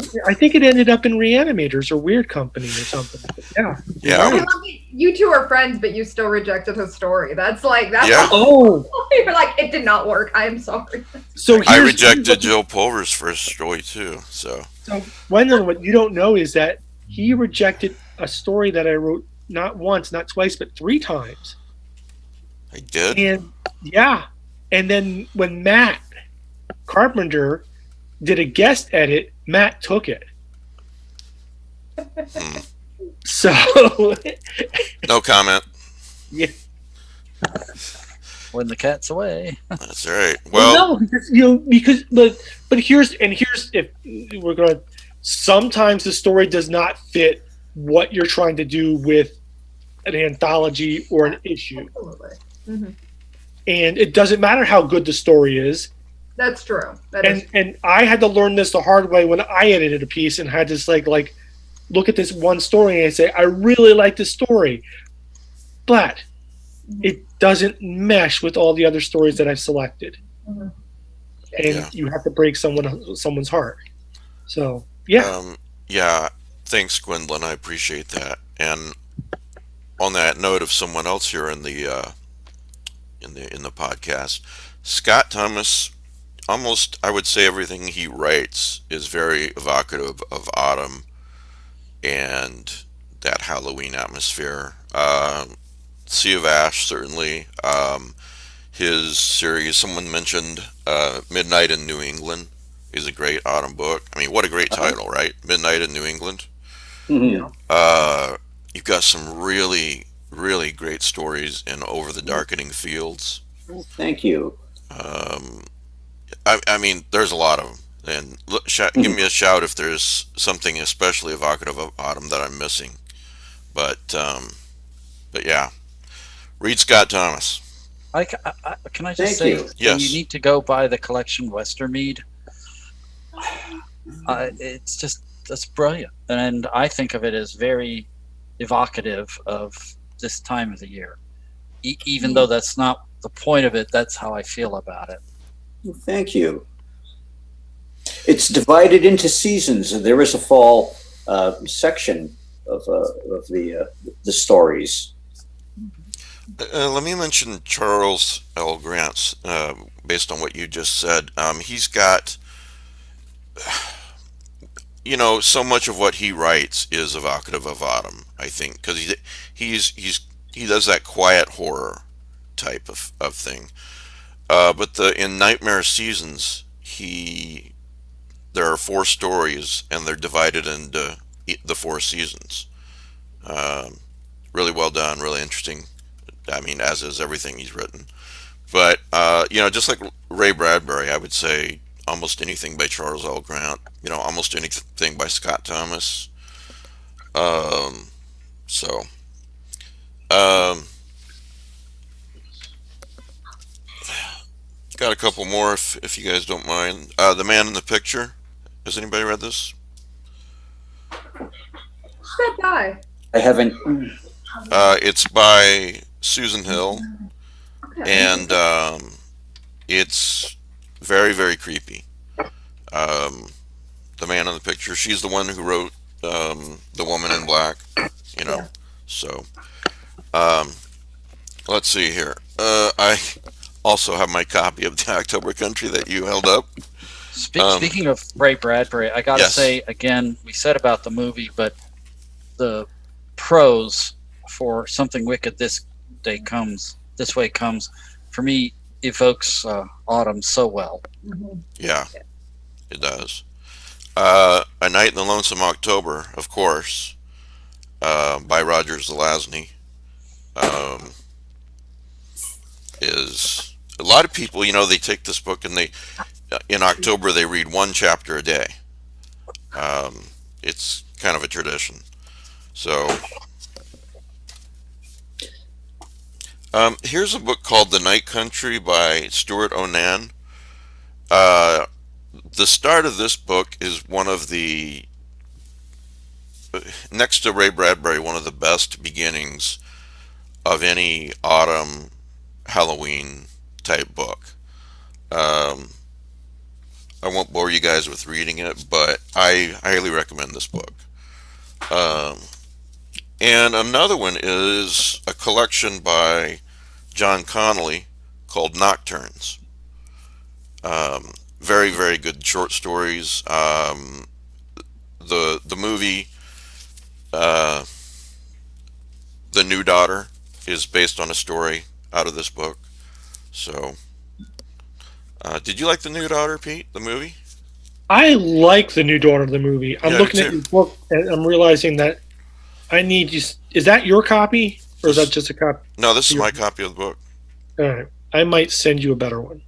Speaker 2: Reanimators or Weird Company or something. Yeah.
Speaker 1: Yeah.
Speaker 5: I love it. You two are friends, but you still rejected his story. That's
Speaker 1: Yeah.
Speaker 2: Oh.
Speaker 5: You're like, it did not work. I am sorry.
Speaker 2: So
Speaker 1: I rejected Joe Pulver's first story too. So
Speaker 2: Wendell, what you don't know is that he rejected a story that I wrote not once, not twice, but 3 times.
Speaker 1: I did.
Speaker 2: And yeah. And then when Matt Carpenter did a guest edit, Matt took it. So
Speaker 1: no comment.
Speaker 2: Yeah.
Speaker 4: When the cat's away.
Speaker 1: That's right. Well,
Speaker 2: no, but here's if we're gonna, sometimes the story does not fit what you're trying to do with an anthology or an issue.
Speaker 5: Absolutely. Mm-hmm.
Speaker 2: And it doesn't matter how good the story is.
Speaker 5: That's true.
Speaker 2: And I had to learn this the hard way when I edited a piece and had to like look at this one story and say, I really like this story, but it doesn't mesh with all the other stories that I've selected.
Speaker 5: Mm-hmm.
Speaker 2: And you have to break someone's heart. So yeah.
Speaker 1: Yeah. Thanks, Gwendolyn. I appreciate that. And on that note of someone else here in the podcast, Scott Thomas, almost I would say everything he writes is very evocative of autumn and that Halloween atmosphere. Sea of Ash, certainly. His series, someone mentioned Midnight in New England, is a great autumn book. I mean, what a great title, right? Midnight in New England.
Speaker 6: Mm-hmm.
Speaker 1: You've got some really, really great stories in Over the Darkening Fields.
Speaker 6: Thank you.
Speaker 1: I mean, there's a lot of them. And give me a shout if there's something especially evocative of autumn that I'm missing. But yeah, read Scott Thomas.
Speaker 4: Can I just
Speaker 6: Thank
Speaker 4: say,
Speaker 6: you.
Speaker 1: Yes.
Speaker 4: you need to go buy the collection Westermead. That's brilliant, and I think of it as very evocative of this time of the year. Even though that's not the point of it, that's how I feel about it.
Speaker 6: Thank you. It's divided into seasons, and there is a fall section of the stories.
Speaker 1: Let me mention Charles L. Grant's, based on what you just said. He's got, so much of what he writes is evocative of autumn, I think, because he does that quiet horror type of thing. But in Nightmare Seasons, there are 4 stories, and they're divided into the 4 seasons. Really well done, really interesting. I mean, as is everything he's written. But, just like Ray Bradbury, I would say almost anything by Charles L. Grant, almost anything by Scott Thomas. Got a couple more if you guys don't mind. The Man in the Picture. Has anybody read this?
Speaker 5: That guy.
Speaker 6: I haven't.
Speaker 1: It's by Susan Hill,
Speaker 5: Okay.
Speaker 1: and it's very, very creepy. The Man in the Picture. She's the one who wrote The Woman in Black.
Speaker 5: Yeah.
Speaker 1: So let's see here. I also have my copy of The October Country that you held up.
Speaker 4: Speaking of Ray Bradbury, I gotta
Speaker 1: Yes.
Speaker 4: say again, we said about the movie, but the prose for Something Wicked This Way Comes, for me, evokes autumn so well.
Speaker 5: Mhm.
Speaker 1: Yeah, it does. A Night in the Lonesome October, of course, by Rogers Zelazny, um, is a lot of people. They take this book and they in October they read one chapter a day. It's kind of a tradition. So here's a book called The Night Country by Stuart Onan. Uh, the start of this book is one of the, next to Ray Bradbury, one of the best beginnings of any autumn Halloween type book. Um, I won't bore you guys with reading it, but I highly recommend this book. Um, and another one is a collection by John Connolly called Nocturnes. Very, very good short stories. The movie, uh, The New Daughter, is based on a story out of this book. So, did you like The New Daughter, Pete? The movie?
Speaker 2: I like the new Dawn of the movie. I'm
Speaker 1: Yeah,
Speaker 2: looking
Speaker 1: me
Speaker 2: at
Speaker 1: too.
Speaker 2: your book and I'm realizing that I need you. Is that your copy or is that just a copy?
Speaker 1: No, this is my copy of the book.
Speaker 2: All right. I might send you a better one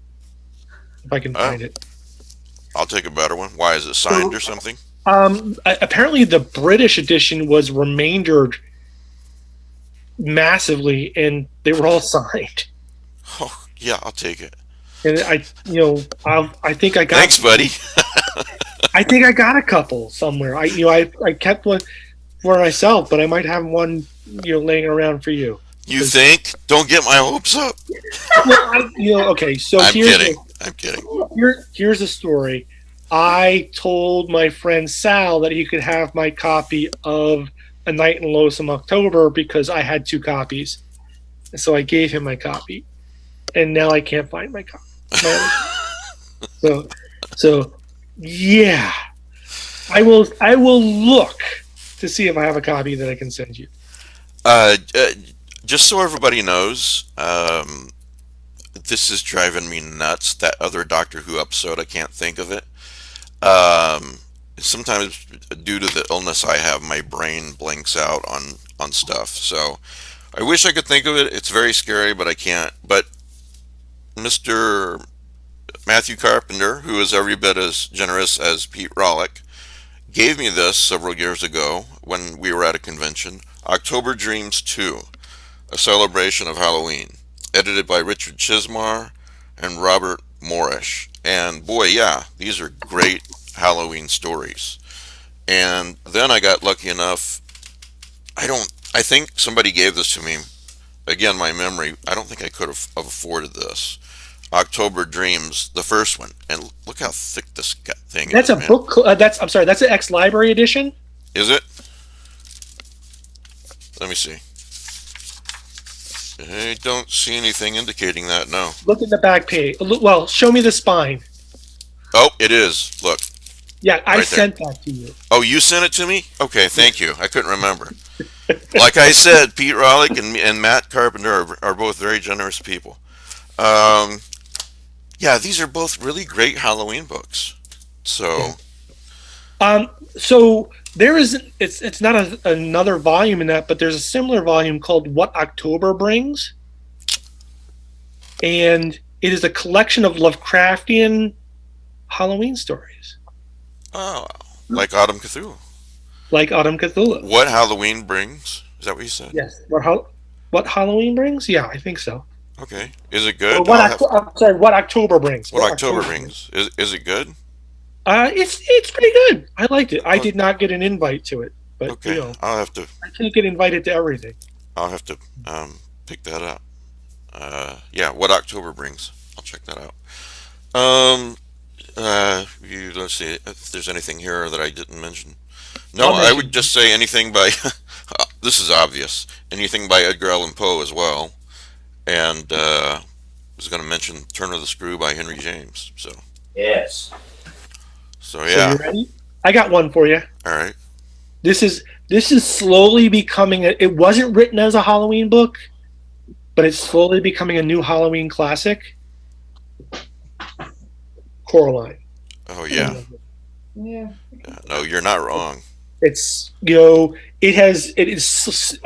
Speaker 2: if I can
Speaker 1: Oh.
Speaker 2: find it.
Speaker 1: I'll take a better one. Why, is it signed or something?
Speaker 2: Apparently, the British edition was remaindered massively, and they were all signed.
Speaker 1: Oh, yeah, I'll take it.
Speaker 2: And I think I got.
Speaker 1: Thanks, buddy.
Speaker 2: I think I got a couple somewhere. I kept one for myself, but I might have one, laying around for you.
Speaker 1: You think? Don't get my hopes up.
Speaker 2: Well, okay. So
Speaker 1: I'm
Speaker 2: here's
Speaker 1: kidding. I'm kidding.
Speaker 2: here's the story. I told my friend Sal that he could have my copy of A Night in Lonesome October because I had 2 copies. And so I gave him my copy. And now I can't find my copy. So yeah. I will look to see if I have a copy that I can send you.
Speaker 1: Just so everybody knows, this is driving me nuts. That other Doctor Who episode, I can't think of it. Sometimes due to the illness I have, my brain blinks out on stuff. So I wish I could think of it. It's very scary, but I can't. But Mr. Matthew Carpenter, who is every bit as generous as Pete Rollick, gave me this several years ago when we were at a convention. October Dreams 2, a celebration of Halloween, edited by Richard Chismar and Robert Morish. And boy, yeah, these are great Halloween stories. And then I got lucky enough. I think somebody gave this to me. Again, my memory. I don't think I could have afforded this. October Dreams, the first one, and look how thick this thing
Speaker 2: That's
Speaker 1: is.
Speaker 2: a book. I'm sorry. That's an ex-library edition.
Speaker 1: Is it? Let me see. I don't see anything indicating that. No.
Speaker 2: Look at the back page. Well, show me the spine.
Speaker 1: Oh, it is. Look.
Speaker 2: Yeah, I
Speaker 1: Right there.
Speaker 2: sent that to you.
Speaker 1: Oh, you sent it to me? Okay, thank you. I couldn't remember. Like I said, Pete Rollick and Matt Carpenter are both very generous people. Yeah, these are both really great Halloween books. So,
Speaker 2: So there is. It's not another volume in that, but there's a similar volume called What October Brings, and it is a collection of Lovecraftian Halloween stories,
Speaker 1: like Autumn Cthulhu.
Speaker 2: like Autumn Cthulhu.
Speaker 1: What Halloween brings? Is that what you said?
Speaker 2: Yes. What Halloween brings? Yeah, I think so.
Speaker 1: Okay. Is it
Speaker 2: Or
Speaker 1: good?
Speaker 2: I'm sorry. What October brings?
Speaker 1: What October brings? Is it good?
Speaker 2: It's pretty good. I liked it. I did not get an invite to it, but
Speaker 1: Okay. I'll have to
Speaker 2: I can't get invited to everything.
Speaker 1: pick that up. Yeah, What October Brings. I'll check that out. Let's see if there's anything here that I didn't mention. No, I would just say anything by. This is obvious. Anything by Edgar Allan Poe as well, and I was going to mention Turn of the Screw by Henry James. So
Speaker 6: Yes.
Speaker 1: yeah.
Speaker 2: So you ready? I got one for you.
Speaker 1: All right.
Speaker 2: This is slowly becoming it wasn't written as a Halloween book, but it's slowly becoming a new Halloween classic. Coraline.
Speaker 1: Oh yeah.
Speaker 5: Yeah.
Speaker 1: No, you're not wrong.
Speaker 2: It's it is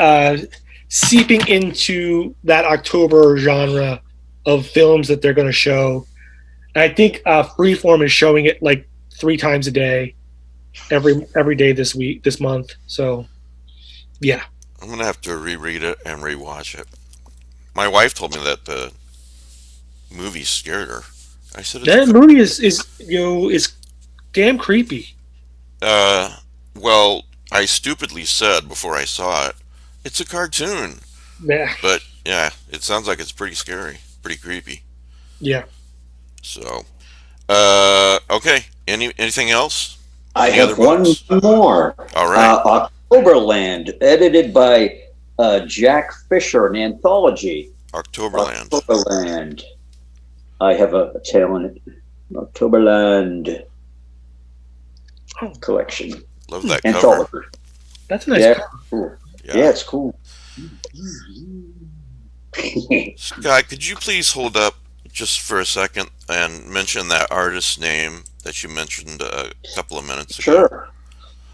Speaker 2: seeping into that October genre of films that they're going to show. And I think Freeform is showing it like 3 times a day, every day this month. So yeah,
Speaker 1: I'm gonna have to reread it and rewatch it. My wife told me that the movie scared her. I said it's
Speaker 2: that movie is damn creepy.
Speaker 1: uh well, I stupidly said before I saw it, it's a cartoon.
Speaker 2: Yeah,
Speaker 1: But yeah, it sounds like it's pretty scary, pretty creepy.
Speaker 2: yeah.
Speaker 1: So, okay. Anything else?
Speaker 6: I
Speaker 1: Any
Speaker 6: have
Speaker 1: other
Speaker 6: one
Speaker 1: books?
Speaker 6: more.
Speaker 1: All right.
Speaker 6: Octoberland, edited by Jack Fisher, an anthology.
Speaker 1: Octoberland.
Speaker 6: Octoberland. I have a tail in it. Octoberland collection.
Speaker 1: Love that cover.
Speaker 6: Anthology.
Speaker 2: That's a nice.
Speaker 6: Yeah,
Speaker 2: cover.
Speaker 6: cool.
Speaker 1: Yeah.
Speaker 6: Yeah, it's cool.
Speaker 1: Scott, could you please hold up just for a second and mention that artist's name that you mentioned a couple of minutes ago?
Speaker 6: Sure.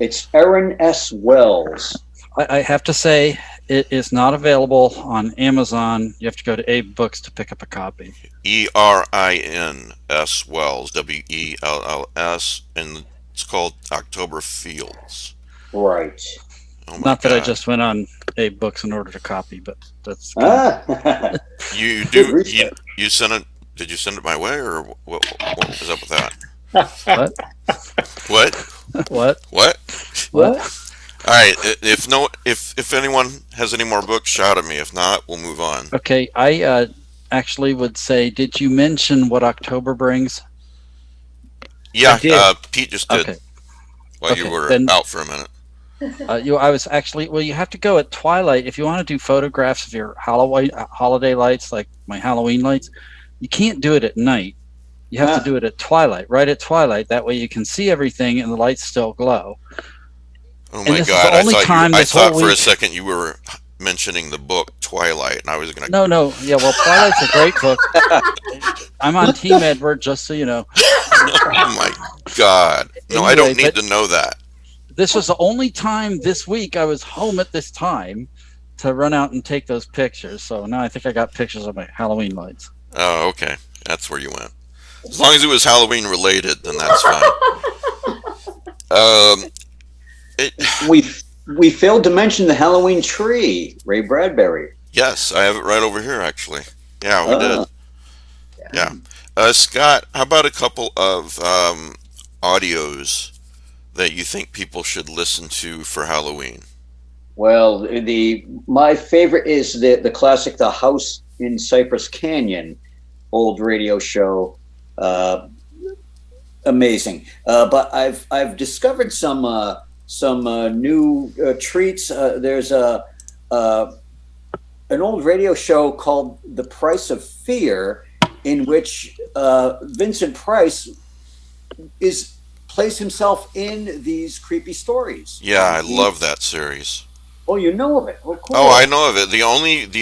Speaker 6: It's Aaron S. Wells.
Speaker 4: I have to say, it is not available on Amazon. You have to go to Abe Books to pick up a copy.
Speaker 1: ERINS Wells, WELLS, and it's called October Fields.
Speaker 6: Right.
Speaker 1: Oh my
Speaker 4: Not that I
Speaker 1: God.
Speaker 4: just went on Abe Books and ordered a copy, but that's
Speaker 1: You
Speaker 6: Good
Speaker 1: do
Speaker 6: research.
Speaker 1: you sent it? Did you send it my way, or what was up with that?
Speaker 4: what?
Speaker 1: What?
Speaker 4: What?
Speaker 1: What?
Speaker 6: What?
Speaker 1: All right. If anyone has any more books, shout at me. If not, we'll move on.
Speaker 4: Okay, I actually would say, did you mention what October brings?
Speaker 1: Yeah,
Speaker 2: I did.
Speaker 1: Pete just did
Speaker 4: Okay.
Speaker 1: while you
Speaker 4: Okay,
Speaker 1: were
Speaker 4: then-
Speaker 1: out for a minute.
Speaker 4: I was actually, well, you have to go at twilight if you want to do photographs of your holiday lights, like my Halloween lights. You can't do it at night. You have to do it at twilight, right at twilight. That way you can see everything and the lights still glow.
Speaker 1: Oh
Speaker 4: And
Speaker 1: my
Speaker 4: this is
Speaker 1: God!
Speaker 4: the only time
Speaker 1: I
Speaker 4: this
Speaker 1: thought
Speaker 4: whole
Speaker 1: for a
Speaker 4: week-
Speaker 1: second you were mentioning the book Twilight, and I was gonna.
Speaker 4: No, yeah, well, Twilight's a great book. I'm on Team Edward, just so you know.
Speaker 1: Oh my God! No, I
Speaker 4: Anyway,
Speaker 1: don't need to know that.
Speaker 4: This was the only time this week I was home at this time to run out and take those pictures. So now I think I got pictures of my Halloween lights.
Speaker 1: Oh, okay. That's where you went. As long as it was Halloween related, then that's fine.
Speaker 6: We failed to mention the Halloween tree, Ray Bradbury.
Speaker 1: Yes, I have it right over here, actually. Yeah, we did.
Speaker 5: Yeah.
Speaker 1: Yeah. Scott, how about a couple of audios that you think people should listen to for Halloween?
Speaker 6: Well, my favorite is the classic, The House in Cypress Canyon, old radio show. Amazing. But I've discovered some new treats. There's an old radio show called The Price of Fear, in which Vincent Price plays himself in these creepy stories.
Speaker 1: Yeah, I love that series.
Speaker 6: Oh, you know of it? Oh, cool.
Speaker 1: Oh, I know of it. The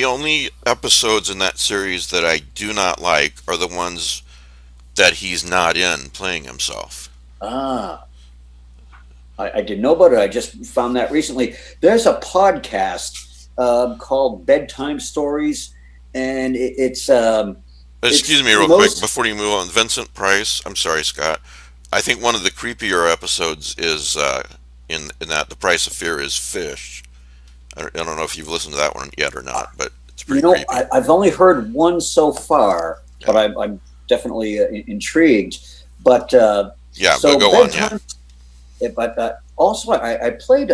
Speaker 1: only episodes in that series that I do not like are the ones that he's not in playing himself.
Speaker 6: I didn't know about it. I just found that recently. There's a podcast called Bedtime Stories, and it's
Speaker 1: Excuse me real quick before you move on. Vincent Price, I'm sorry, Scott. I think one of the creepier episodes is in that The Price of Fear is Fish. I don't know if you've listened to that one yet or not, but it's pretty creepy.
Speaker 6: I've only heard one so far,
Speaker 1: Yeah.
Speaker 6: but I'm definitely intrigued. But
Speaker 1: Yeah,
Speaker 6: so
Speaker 1: but go on. Yeah.
Speaker 6: But also, I played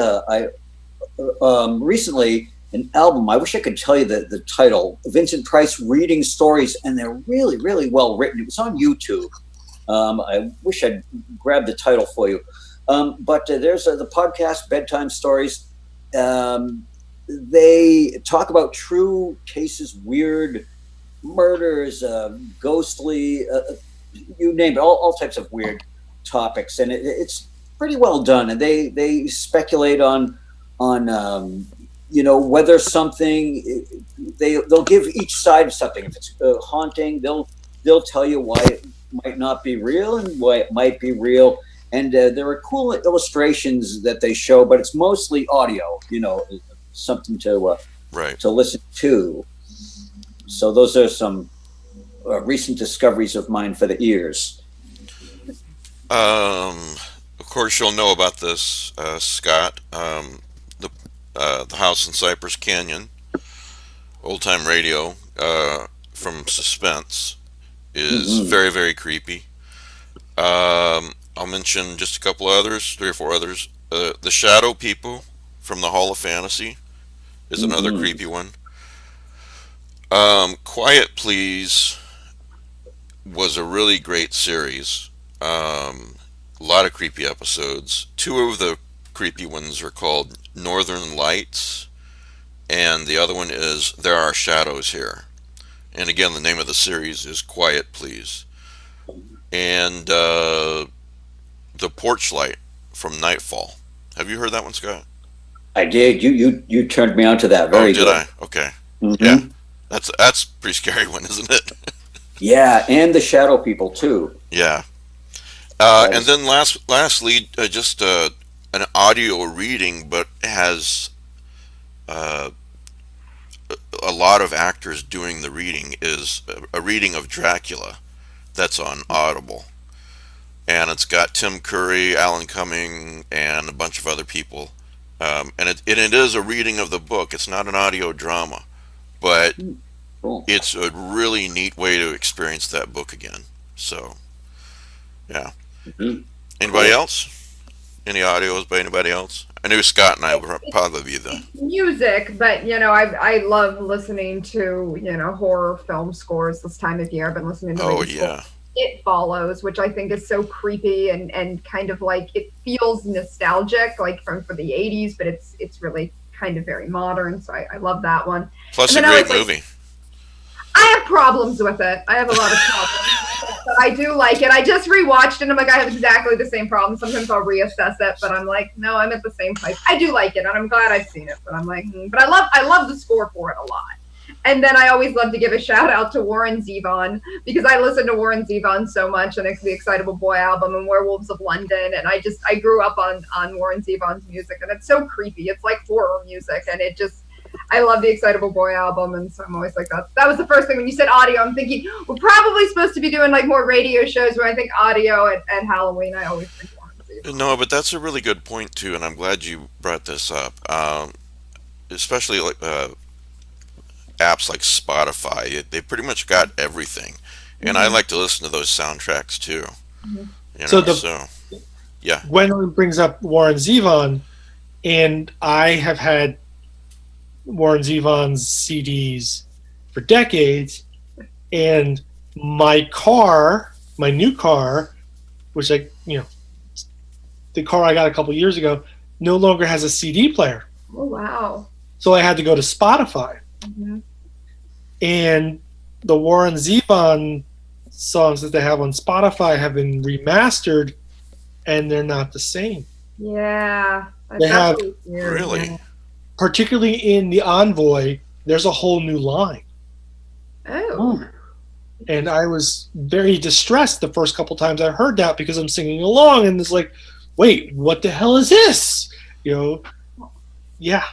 Speaker 6: recently an album. I wish I could tell you the title. Vincent Price Reading Stories, and they're really, really well written. It was on YouTube. I wish I'd grabbed the title for you. But there's the podcast Bedtime Stories. They talk about true cases, weird murders, ghostly, you name it, all types of weird topics, and it's pretty well done. And they speculate on whether something, they'll give each side something. If it's haunting, they'll they'll tell you why it might not be real and why it might be real. And there are cool illustrations that they show, but it's mostly audio, something to listen to. So those are some recent discoveries of mine for the ears.
Speaker 1: Of course, you'll know about this, Scott. The house in Cypress Canyon, old time radio from Suspense, is very, very creepy. I'll mention just a couple others, 3 or 4 others. The Shadow People from the Hall of Fantasy is another creepy one. Quiet Please was a really great series. A lot of creepy episodes. 2 of the creepy ones are called Northern Lights, and the other one is There Are Shadows Here. And again, the name of the series is Quiet Please. And The Porch Light from Nightfall. Have you heard that one, Scott?
Speaker 6: I did. You turned me on to that. Very good.
Speaker 1: Did I? Okay. Yeah. That's a pretty scary one, isn't it?
Speaker 6: Yeah, and the Shadow People too.
Speaker 1: Yeah. And then lastly, just an audio reading, but has a lot of actors doing the reading, is a reading of Dracula that's on Audible. And it's got Tim Curry, Alan Cumming, and a bunch of other people. And it is a reading of the book. It's not an audio drama, but it's a really neat way to experience that book again. So, yeah. Anybody else? Any audios by anybody else? I knew Scott and I would probably be the
Speaker 5: music, but I love listening to horror film scores this time of year. I've been listening to It Follows, which I think is so creepy and kind of like, it feels nostalgic, like for the 80s, but it's really kind of very modern. So I love that one.
Speaker 1: Plus a great movie.
Speaker 5: I have problems with it. I have a lot of problems, but I do like it. I just rewatched it, and I'm like, I have exactly the same problem. Sometimes I'll reassess it, but I'm like, no, I'm at the same place. I do like it, and I'm glad I've seen it. But I'm like, but I love the score for it a lot. And then I always love to give a shout out to Warren Zevon, because I listen to Warren Zevon so much, and it's the Excitable Boy album and Werewolves of London, and I grew up on Warren Zevon's music, and it's so creepy. It's like horror music, and I love the Excitable Boy album, and so I'm always like, that was the first thing when you said audio. I'm thinking we're probably supposed to be doing like more radio shows. When I think audio at Halloween, I always think Warren Zevon.
Speaker 1: No, but that's a really good point too, and I'm glad you brought this up. Especially like apps like Spotify, they pretty much got everything, and I like to listen to those soundtracks too. Yeah.
Speaker 2: Gwendolyn brings up Warren Zevon, and I have had Warren Zevon's CDs for decades, and my new car, which the car I got a couple years ago, no longer has a CD player.
Speaker 5: Oh wow!
Speaker 2: So I had to go to Spotify, and the Warren Zevon songs that they have on Spotify have been remastered, and they're not the same.
Speaker 5: Yeah,
Speaker 2: they have
Speaker 1: really.
Speaker 2: Particularly in the Envoy, there's a whole new line.
Speaker 5: Oh.
Speaker 2: And I was very distressed the first couple times I heard that, because I'm singing along and it's like, wait, what the hell is this? Yeah.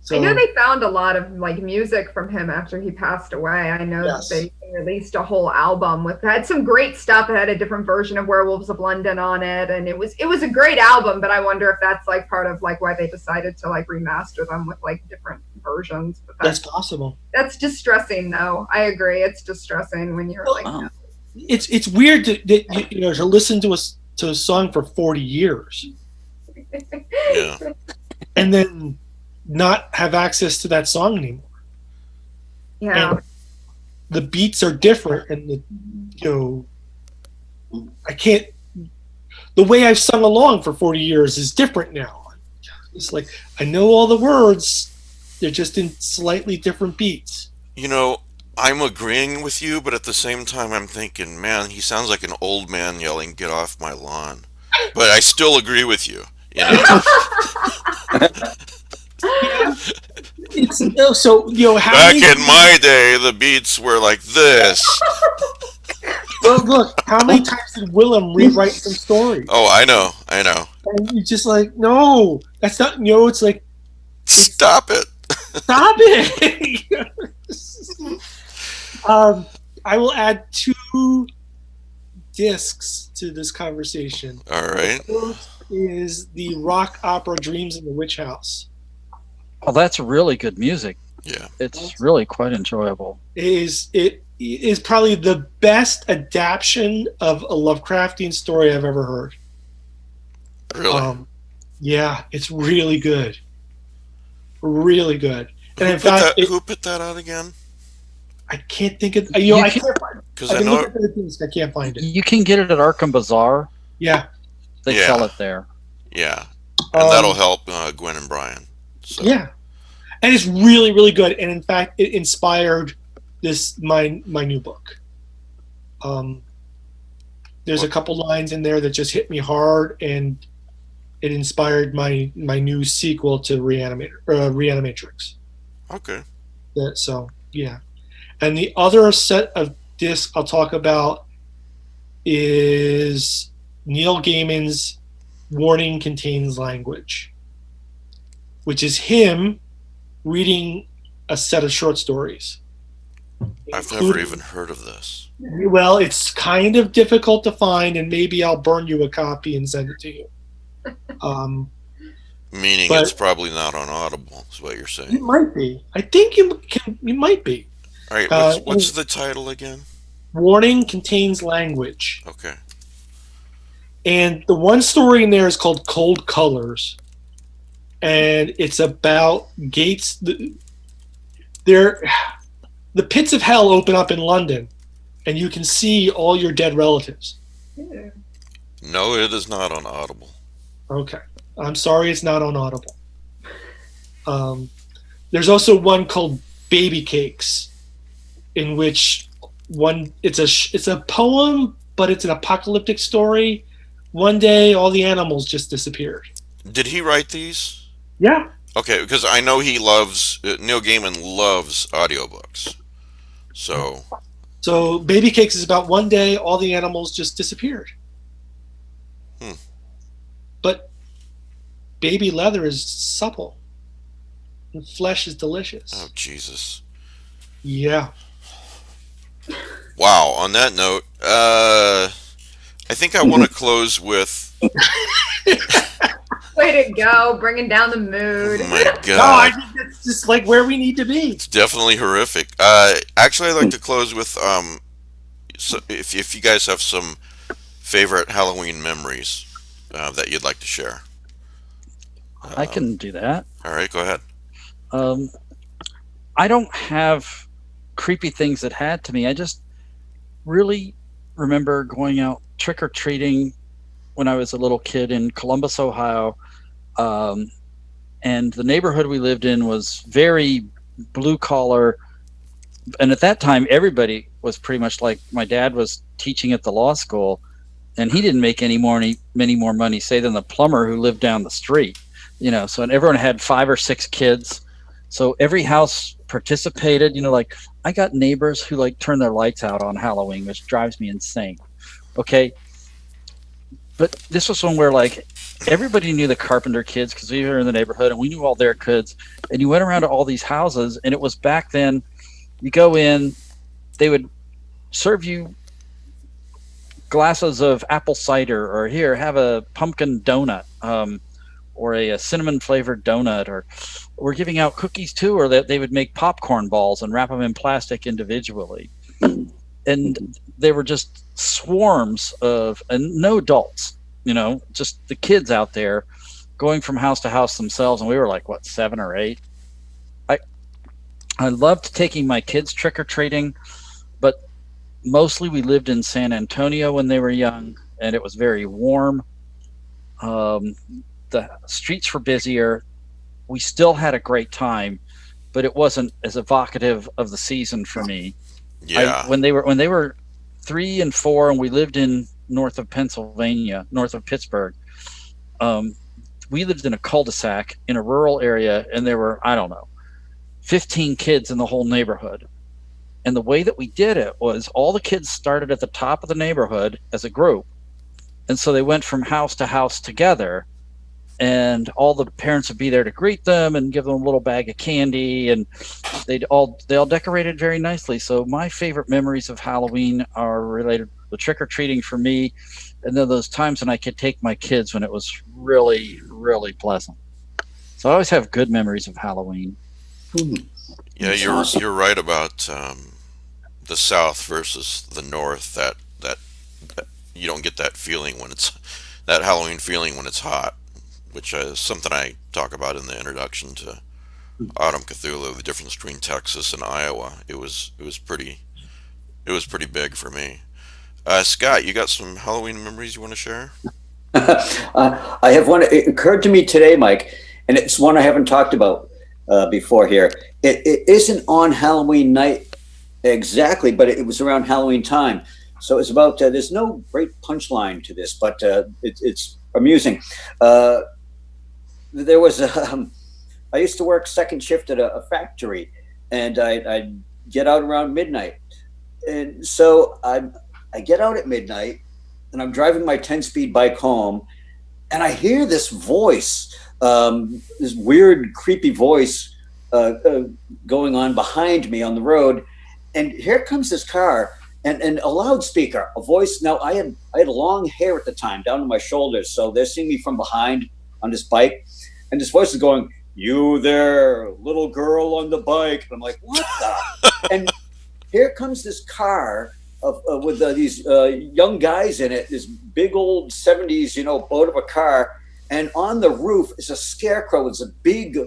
Speaker 2: So,
Speaker 5: I know they found a lot of like music from him after he passed away. I know that they released a whole album had some great stuff. It had a different version of Werewolves of London on it, and it was a great album. But I wonder if that's like part of like why they decided to like remaster them with like different versions. But
Speaker 2: that's possible.
Speaker 5: That's distressing, though. I agree. It's distressing when you're no.
Speaker 2: It's weird to listen to a song for 40 years, and then not have access to that song anymore.
Speaker 5: Yeah.
Speaker 2: And the beats are different, and I can't. The way I've sung along for 40 years is different now. It's like I know all the words, they're just in slightly different beats.
Speaker 1: I'm agreeing with you, but at the same time, I'm thinking, man, he sounds like an old man yelling, "Get off my lawn." But I still agree with you.
Speaker 2: it's so how
Speaker 1: Back
Speaker 2: many,
Speaker 1: in my day, the beats were like this.
Speaker 2: well, look, how many times did Willem rewrite some stories?
Speaker 1: Oh, I know.
Speaker 2: And you're just like, no, that's not. It's like,
Speaker 1: Stop it.
Speaker 2: stop it. I will add 2 discs to this conversation.
Speaker 1: All right.
Speaker 2: First is the rock opera Dreams in the Witch House.
Speaker 4: Oh, that's really good music.
Speaker 1: Yeah.
Speaker 4: It's really quite enjoyable.
Speaker 2: It is probably the best adaptation of a Lovecraftian story I've ever heard.
Speaker 1: Really?
Speaker 2: Yeah, it's really good. Really good. And in fact,
Speaker 1: Who put that out again?
Speaker 2: I can't think of. I can't find it.
Speaker 1: Because
Speaker 2: I
Speaker 1: I
Speaker 2: can
Speaker 1: know.
Speaker 2: look at the disc. I can't find it.
Speaker 4: You can get it at Arkham Bazaar.
Speaker 2: Yeah.
Speaker 4: They
Speaker 1: Yeah.
Speaker 4: sell it there.
Speaker 1: Yeah. And that'll help Gwen and Brian. So.
Speaker 2: Yeah, and it's really, really good. And in fact, it inspired my new book. There's a couple lines in there that just hit me hard, and it inspired my new sequel to Reanimatrix.
Speaker 1: Okay.
Speaker 2: So yeah, and the other set of discs I'll talk about is Neil Gaiman's Warning Contains Language, which is him reading a set of short stories.
Speaker 1: I've never even heard of this.
Speaker 2: Well, it's kind of difficult to find, and maybe I'll burn you a copy and send it to you.
Speaker 1: Meaning
Speaker 2: But-
Speaker 1: it's probably not on Audible, is what you're
Speaker 2: It
Speaker 1: saying.
Speaker 2: might be. I think you might be.
Speaker 1: All right, what's the title again?
Speaker 2: Warning Contains Language.
Speaker 1: Okay.
Speaker 2: And the one story in there is called Cold Colors. And it's about gates. The pits of hell open up in London, and you can see all your dead relatives.
Speaker 1: No, it is not on Audible.
Speaker 2: Okay. I'm sorry it's not on Audible. There's also one called Baby Cakes, in which it's a poem, but it's an apocalyptic story. One day, all the animals just disappeared.
Speaker 1: Did he write these?
Speaker 2: Yeah.
Speaker 1: Okay, because I know he loves Neil Gaiman loves audiobooks.
Speaker 2: So Baby Cakes is about one day, all the animals just disappeared. But baby leather is supple, and flesh is delicious.
Speaker 1: Oh Jesus!
Speaker 2: Yeah.
Speaker 1: Wow. On that note, I think I want to close with.
Speaker 5: Way to go, bringing down the mood.
Speaker 1: Oh my God!
Speaker 2: No, I think that's just like where we need to be.
Speaker 1: It's definitely horrific. Actually, I'd like to close with so if you guys have some favorite Halloween memories that you'd like to share.
Speaker 4: I can do that.
Speaker 1: All right, go ahead.
Speaker 4: I don't have creepy things that had to me. I just really remember going out trick-or-treating when I was a little kid in Columbus, Ohio. And the neighborhood we lived in was very blue-collar. And at that time, everybody was pretty much like my dad was teaching at the law school, and he didn't make many more money, say, than the plumber who lived down the street. So and everyone had 5 or 6 kids. So every house participated, like I got neighbors who like turn their lights out on Halloween, which drives me insane. Okay. But this was one where like everybody knew the Carpenter kids because we were in the neighborhood and we knew all their kids. And you went around to all these houses, and it was back then you go in, they would serve you glasses of apple cider, or here, have a pumpkin donut. Or a cinnamon flavored donut, or we're giving out cookies too, or that they would make popcorn balls and wrap them in plastic individually. And they were just swarms of, and no adults, just the kids out there going from house to house themselves. And we were like, what, 7 or 8? I loved taking my kids trick-or-treating, but mostly we lived in San Antonio when they were young, and it was very warm. The streets were busier. We still had a great time, but it wasn't as evocative of the season for me.
Speaker 1: Yeah.
Speaker 4: When they were 3 and 4, and we lived in north of Pennsylvania, north of Pittsburgh, we lived in a cul-de-sac in a rural area, and there were, I don't know, 15 kids in the whole neighborhood. And the way that we did it was all the kids started at the top of the neighborhood as a group. And so they went from house to house together, and all the parents would be there to greet them and give them a little bag of candy, and they all decorated very nicely. So my favorite memories of Halloween are related to trick-or-treating for me, and then those times when I could take my kids when it was really, really pleasant. So I always have good memories of Halloween.
Speaker 1: Yeah, you're right about the South versus the North. That you don't get that feeling when it's that Halloween feeling when it's hot, which is something I talk about in the introduction to Autumn Cthulhu. The difference between Texas and Iowa. It was pretty big for me. Scott, you got some Halloween memories you want to share?
Speaker 6: I have one. It occurred to me today, Mike, and it's one I haven't talked about before here. It isn't on Halloween night exactly, but it was around Halloween time. So it's about, there's no great punchline to this, but it's amusing. There was, I used to work second shift at a factory, and I'd get out around midnight. And so I get out at midnight, and I'm driving my 10-speed bike home, and I hear this voice, this weird, creepy voice going on behind me on the road. And here comes this car and a loudspeaker, a voice. Now, I had long hair at the time, down to my shoulders, so they're seeing me from behind on this bike. And this voice is going, "You there, little girl on the bike." And I'm like, what the? And here comes this car with these young guys in it, this big old 70s, boat of a car. And on the roof is a scarecrow. It's a big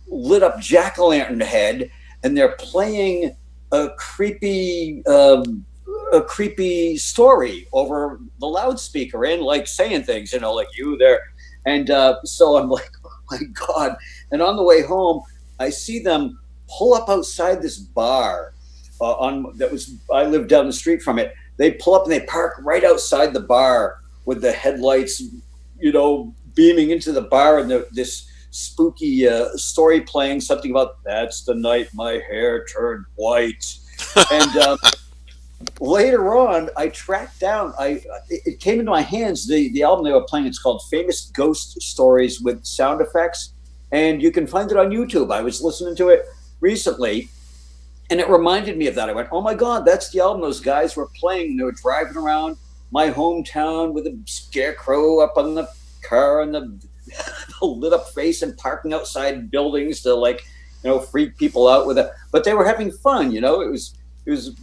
Speaker 6: lit up jack-o'-lantern head. And they're playing a creepy story over the loudspeaker and like saying things, like, "You there." And so I'm like, oh my God. And on the way home, I see them pull up outside this bar I lived down the street from it. They pull up and they park right outside the bar with the headlights, beaming into the bar, and this spooky story playing, something about "That's the night my hair turned white." And later on, I tracked down, it came into my hands, the album they were playing. It's called Famous Ghost Stories with Sound Effects, and you can find it on YouTube. I was listening to it recently, and it reminded me of that. I went, oh my God, that's the album those guys were playing. They were driving around my hometown with a scarecrow up on the car and the lit up face, and parking outside buildings to freak people out with it. But they were having fun, It was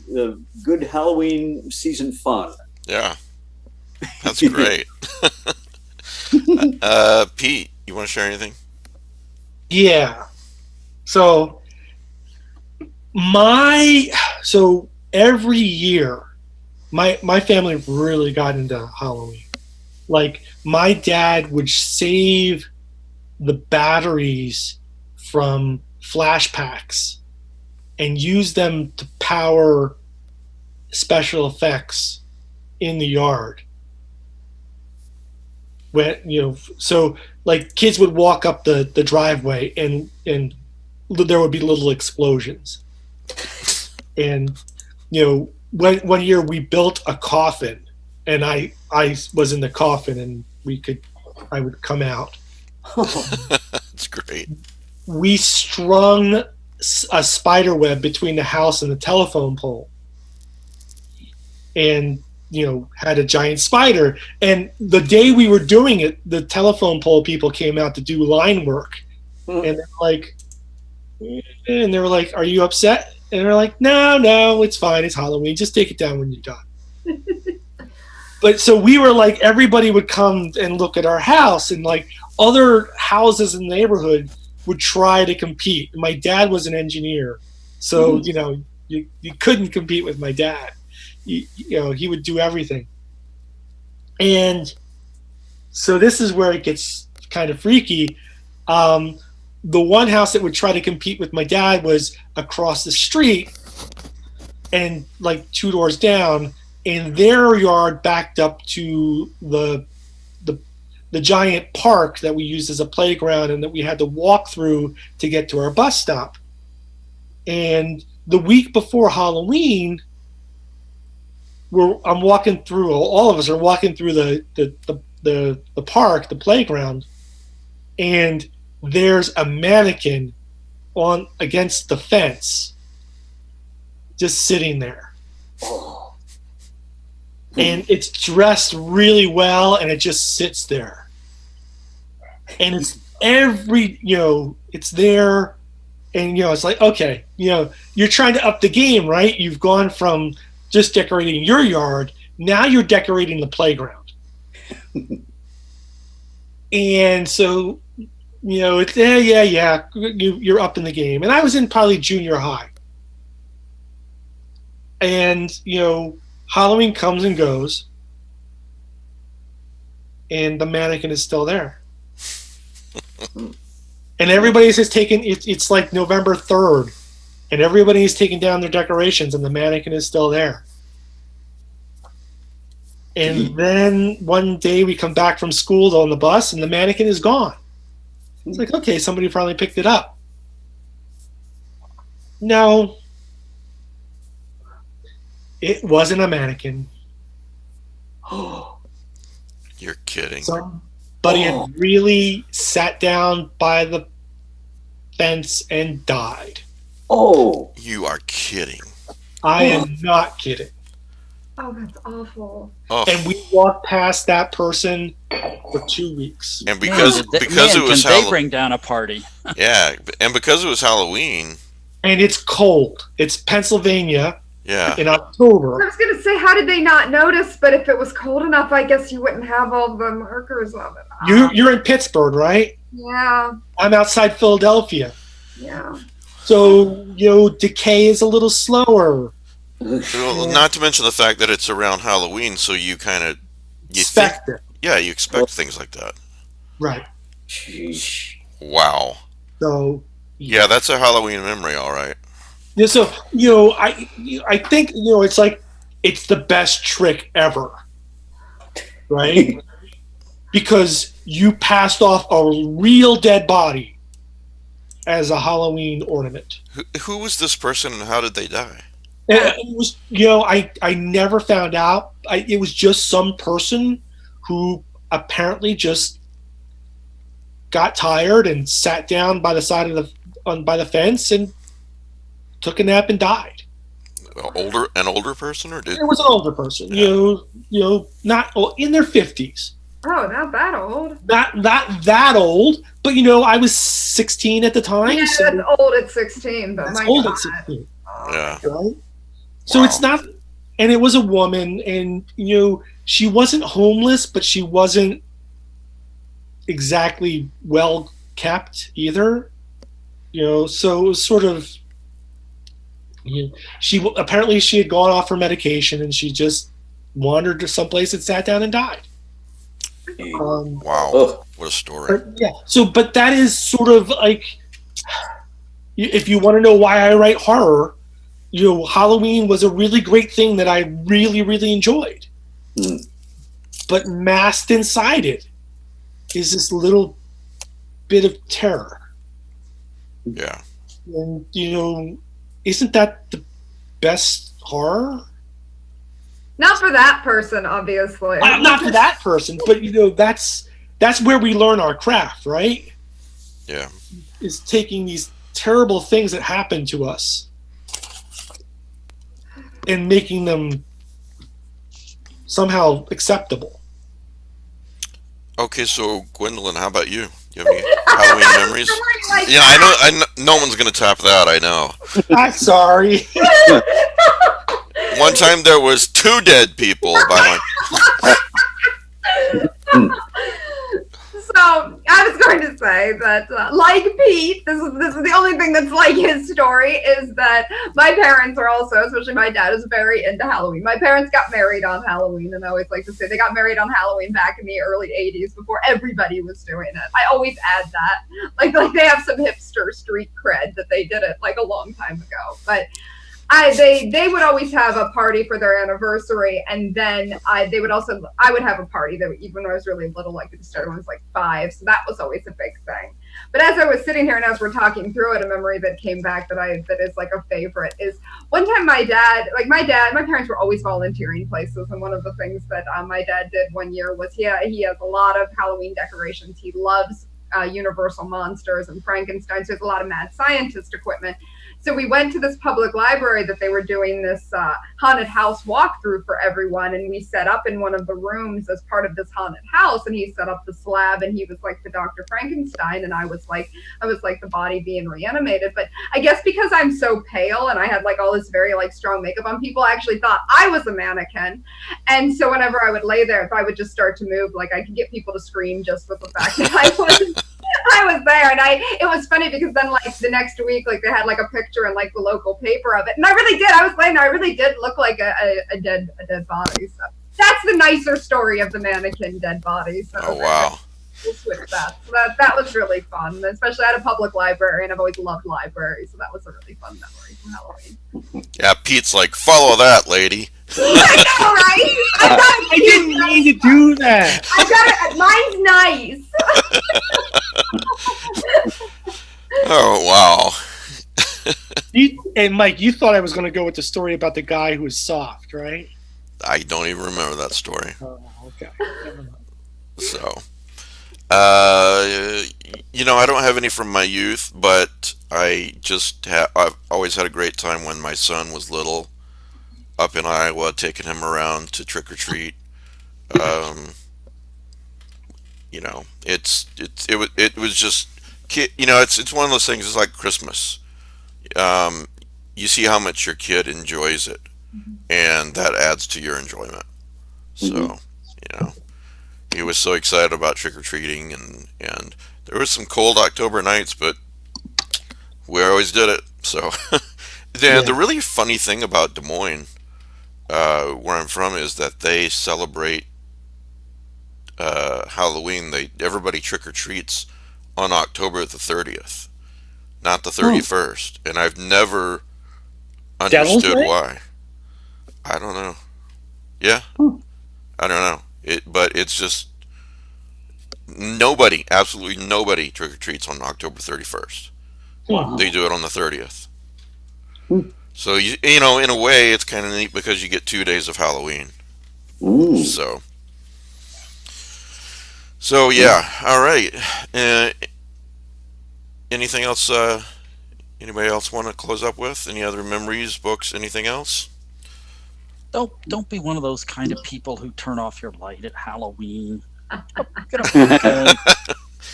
Speaker 6: good Halloween season fun.
Speaker 1: Yeah, that's great. Pete, you want to share anything?
Speaker 2: Yeah. So every year, my family really got into Halloween. Like, my dad would save the batteries from flash packs and use them to power special effects in the yard. When so like kids would walk up the driveway and there would be little explosions. And one year we built a coffin, and I was in the coffin, and I would come out.
Speaker 1: That's great.
Speaker 2: We strung a spider web between the house and the telephone pole, and had a giant spider. And the day we were doing it, the telephone pole people came out to do line work, and they were like, "Are you upset?" And they're like, "No, it's fine. It's Halloween. Just take it down when you're done." But so we were like, everybody would come and look at our house, and like other houses in the neighborhood would try to compete. My dad was an engineer, so you couldn't compete with my dad. He would do everything. And so this is where it gets kind of freaky. The one house that would try to compete with my dad was across the street, and like 2 doors down, and their yard backed up to the giant park that we used as a playground and that we had to walk through to get to our bus stop. And the week before Halloween, I'm walking through. All of us are walking through the park, the playground, and there's a mannequin on against the fence, just sitting there.
Speaker 6: Oh.
Speaker 2: And it's dressed really well, and it just sits there. And it's it's there, and it's like, okay, you're trying to up the game, right? You've gone from just decorating your yard, now you're decorating the playground. And so, it's you're up in the game. And I was in probably junior high. And, Halloween comes and goes, and the mannequin is still there. And everybody's just taking it's like November 3rd, and everybody's taking down their decorations, and the mannequin is still there. And then one day we come back from school on the bus, and the mannequin is gone. It's like, okay, somebody probably picked it up. No, it wasn't a mannequin.
Speaker 1: You're kidding.
Speaker 2: Somebody had really sat down by the fence and died.
Speaker 6: Oh.
Speaker 1: You are kidding.
Speaker 2: I am not kidding.
Speaker 5: Oh, that's awful.
Speaker 1: Oh.
Speaker 2: And we walked past that person for 2 weeks.
Speaker 1: And because it was
Speaker 4: they bring down a party.
Speaker 1: Yeah, and because it was Halloween.
Speaker 2: And it's cold. It's Pennsylvania.
Speaker 1: Yeah.
Speaker 2: In October.
Speaker 5: I was going to say, how did they not notice? But if it was cold enough, I guess you wouldn't have all the markers of it.
Speaker 2: You're in Pittsburgh, right?
Speaker 5: Yeah.
Speaker 2: I'm outside Philadelphia.
Speaker 5: Yeah.
Speaker 2: So, decay is a little slower.
Speaker 1: Well, not to mention the fact that it's around Halloween, so you kind of
Speaker 2: expect it.
Speaker 1: Yeah, you expect things like that.
Speaker 2: Right.
Speaker 6: Sheesh.
Speaker 1: Wow.
Speaker 2: So.
Speaker 1: Yeah, that's a Halloween memory, all right.
Speaker 2: Yeah. So I think it's like it's the best trick ever, right? Because you passed off a real dead body as a Halloween ornament.
Speaker 1: Who was this person, and how did they die?
Speaker 2: It was, I never found out. It was just some person who apparently just got tired and sat down by the side of by the fence and took a nap and died.
Speaker 1: An older person, or did
Speaker 2: it was an older person?
Speaker 1: Yeah.
Speaker 2: Not in their 50s.
Speaker 5: Oh, not that old.
Speaker 2: Not that old, but I was 16 at the time.
Speaker 5: Yeah,
Speaker 2: so
Speaker 5: that's old at 16, but
Speaker 2: that's
Speaker 5: my
Speaker 2: old
Speaker 5: God.
Speaker 2: at 16.
Speaker 1: Yeah.
Speaker 2: Right? So it's not, and it was a woman, and she wasn't homeless, but she wasn't exactly well kept either. So it was sort of. She had gone off her medication, and she just wandered to someplace and sat down and died.
Speaker 1: Wow, what a story!
Speaker 2: Yeah. So, but that is sort of like, if you want to know why I write horror, Halloween was a really great thing that I really, really enjoyed.
Speaker 6: Mm.
Speaker 2: But masked inside it is this little bit of terror.
Speaker 1: Yeah.
Speaker 2: And isn't that the best horror?
Speaker 5: Not for that person, obviously.
Speaker 2: Not for that person, but that's where we learn our craft, right?
Speaker 1: Yeah.
Speaker 2: Is taking these terrible things that happen to us and making them somehow acceptable.
Speaker 1: Okay, so Gwendolyn, how about you? You have any Halloween memories? Yeah, I know. No one's gonna top that. I know.
Speaker 2: I'm sorry.
Speaker 1: One time there was 2 dead people by my.
Speaker 5: So I was going to say that, like Pete, this is the only thing that's like his story is that my parents are also, especially my dad, is very into Halloween. My parents got married on Halloween, and I always like to say they got married on Halloween back in the early '80s before everybody was doing it. I always add that, like they have some hipster street cred that they did it like a long time ago, but. They would always have a party for their anniversary, and then I would have a party that even when I was really little, like it started when I was like 5, so that was always a big thing. But as I was sitting here and as we're talking through it, a memory that came back that is like a favorite is one time my parents were always volunteering places, and one of the things that my dad did one year was he has a lot of Halloween decorations. He loves Universal monsters and Frankenstein, so there's a lot of mad scientist equipment. So we went to this public library that they were doing this haunted house walkthrough for everyone, and we set up in one of the rooms as part of this haunted house. And he set up the slab, and he was like the Dr. Frankenstein, and I was like the body being reanimated. But I guess because I'm so pale and I had like all this very like strong makeup on, people actually thought I was a mannequin. And so whenever I would lay there, if I would just start to move, like I could get people to scream just with the fact that I was there. And it was funny because then like the next week, like they had like a picture in like the local paper of it, and I really did. I was laying there, I really did look like a dead body. So that's the nicer story of the mannequin dead body. So
Speaker 1: Oh, wow.
Speaker 5: we'll switch that. So that was really fun, especially at a public library, and I've always loved libraries, so that was a really fun memory from Halloween.
Speaker 1: Yeah, Pete's like, follow that, lady.
Speaker 5: I know, right?
Speaker 2: I didn't mean to do that.
Speaker 5: I got it. Mine's nice.
Speaker 1: Oh, wow.
Speaker 2: And Mike, you thought I was going to go with the story about the guy who was soft, right?
Speaker 1: I don't even remember that story.
Speaker 2: Oh, okay. Never mind.
Speaker 1: So, I don't have any from my youth, but I've always had a great time when my son was little, up in Iowa, taking him around to trick or treat. It was just, it's one of those things. It's like Christmas. You see how much your kid enjoys it, and that adds to your enjoyment. So, he was so excited about trick or treating, and there was some cold October nights, but we always did it. So, the really funny thing about Des Moines, where I'm from, is that they celebrate Halloween. Everybody trick or treats on October the 30th, not the 31st, and I've never understood why. I don't know. Yeah, I don't know. But it's just absolutely nobody trick or treats on October 31st.
Speaker 2: Wow.
Speaker 1: They do it on the 30th. So in a way, it's kind of neat because you get 2 days of Halloween. So yeah. All right. Anything else? Anybody else want to close up with? Any other memories, books, anything else?
Speaker 4: Don't be one of those kind of people who turn off your light at Halloween. Have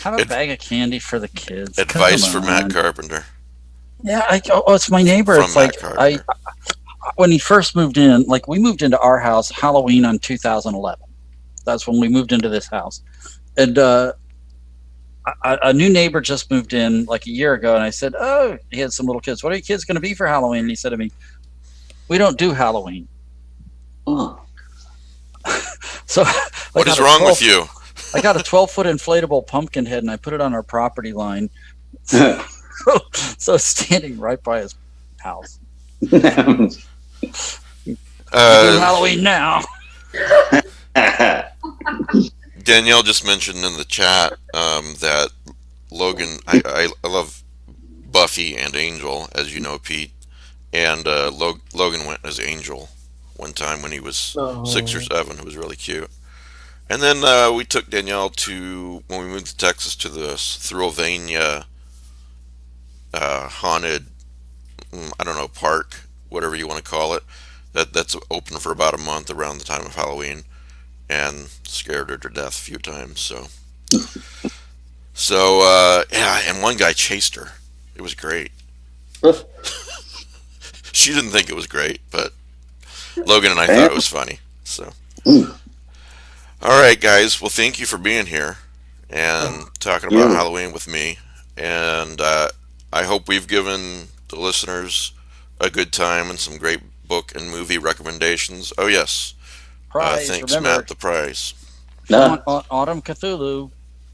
Speaker 4: a bag of candy for the kids.
Speaker 1: Advice for Matt Carpenter.
Speaker 4: Yeah, it's my neighbor.
Speaker 1: From
Speaker 4: It's like
Speaker 1: Matt Carpenter.
Speaker 4: When he first moved in, like we moved into our house Halloween on 2011. That's when we moved into this house, and a new neighbor just moved in like a year ago, and I said, "Oh, he had some little kids. What are your kids going to be for Halloween?" And he said to me, "We don't do Halloween." So
Speaker 1: what is wrong with you?
Speaker 4: I got a 12-foot inflatable pumpkin head, and I put it on our property line. So standing right by his house. Doing Halloween now.
Speaker 1: Danielle just mentioned in the chat that Logan, I love Buffy and Angel, as you know, Pete, and Logan went as Angel one time when he was 6 or 7. It was really cute. And then we took Danielle when we moved to Texas, to the Thrillvania haunted, I don't know, park, whatever you want to call it. That's open for about a month around the time of Halloween, and scared her to death a few times. So and one guy chased her. It was great. She didn't think it was great, but Logan and I thought it was funny. So, all right, guys. Well, thank you for being here and talking about Halloween with me. And I hope we've given the listeners a good time and some great book and movie recommendations. Oh, yes.
Speaker 4: Prize,
Speaker 1: thanks,
Speaker 4: remember,
Speaker 1: Matt. The prize.
Speaker 4: If you want Autumn Cthulhu,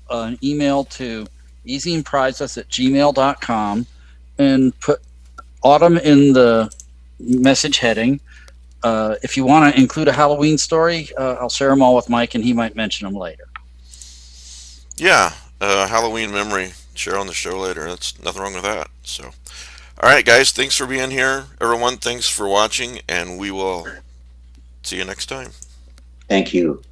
Speaker 4: an email to eZinePrizes@gmail.com and put Autumn in the message heading. If you want to include a Halloween story, I'll share them all with Mike, and he might mention them later.
Speaker 1: Yeah, Halloween memory share on the show later. That's nothing wrong with that. So, all right, guys, thanks for being here. Everyone, thanks for watching, and we will see you next time.
Speaker 6: Thank you.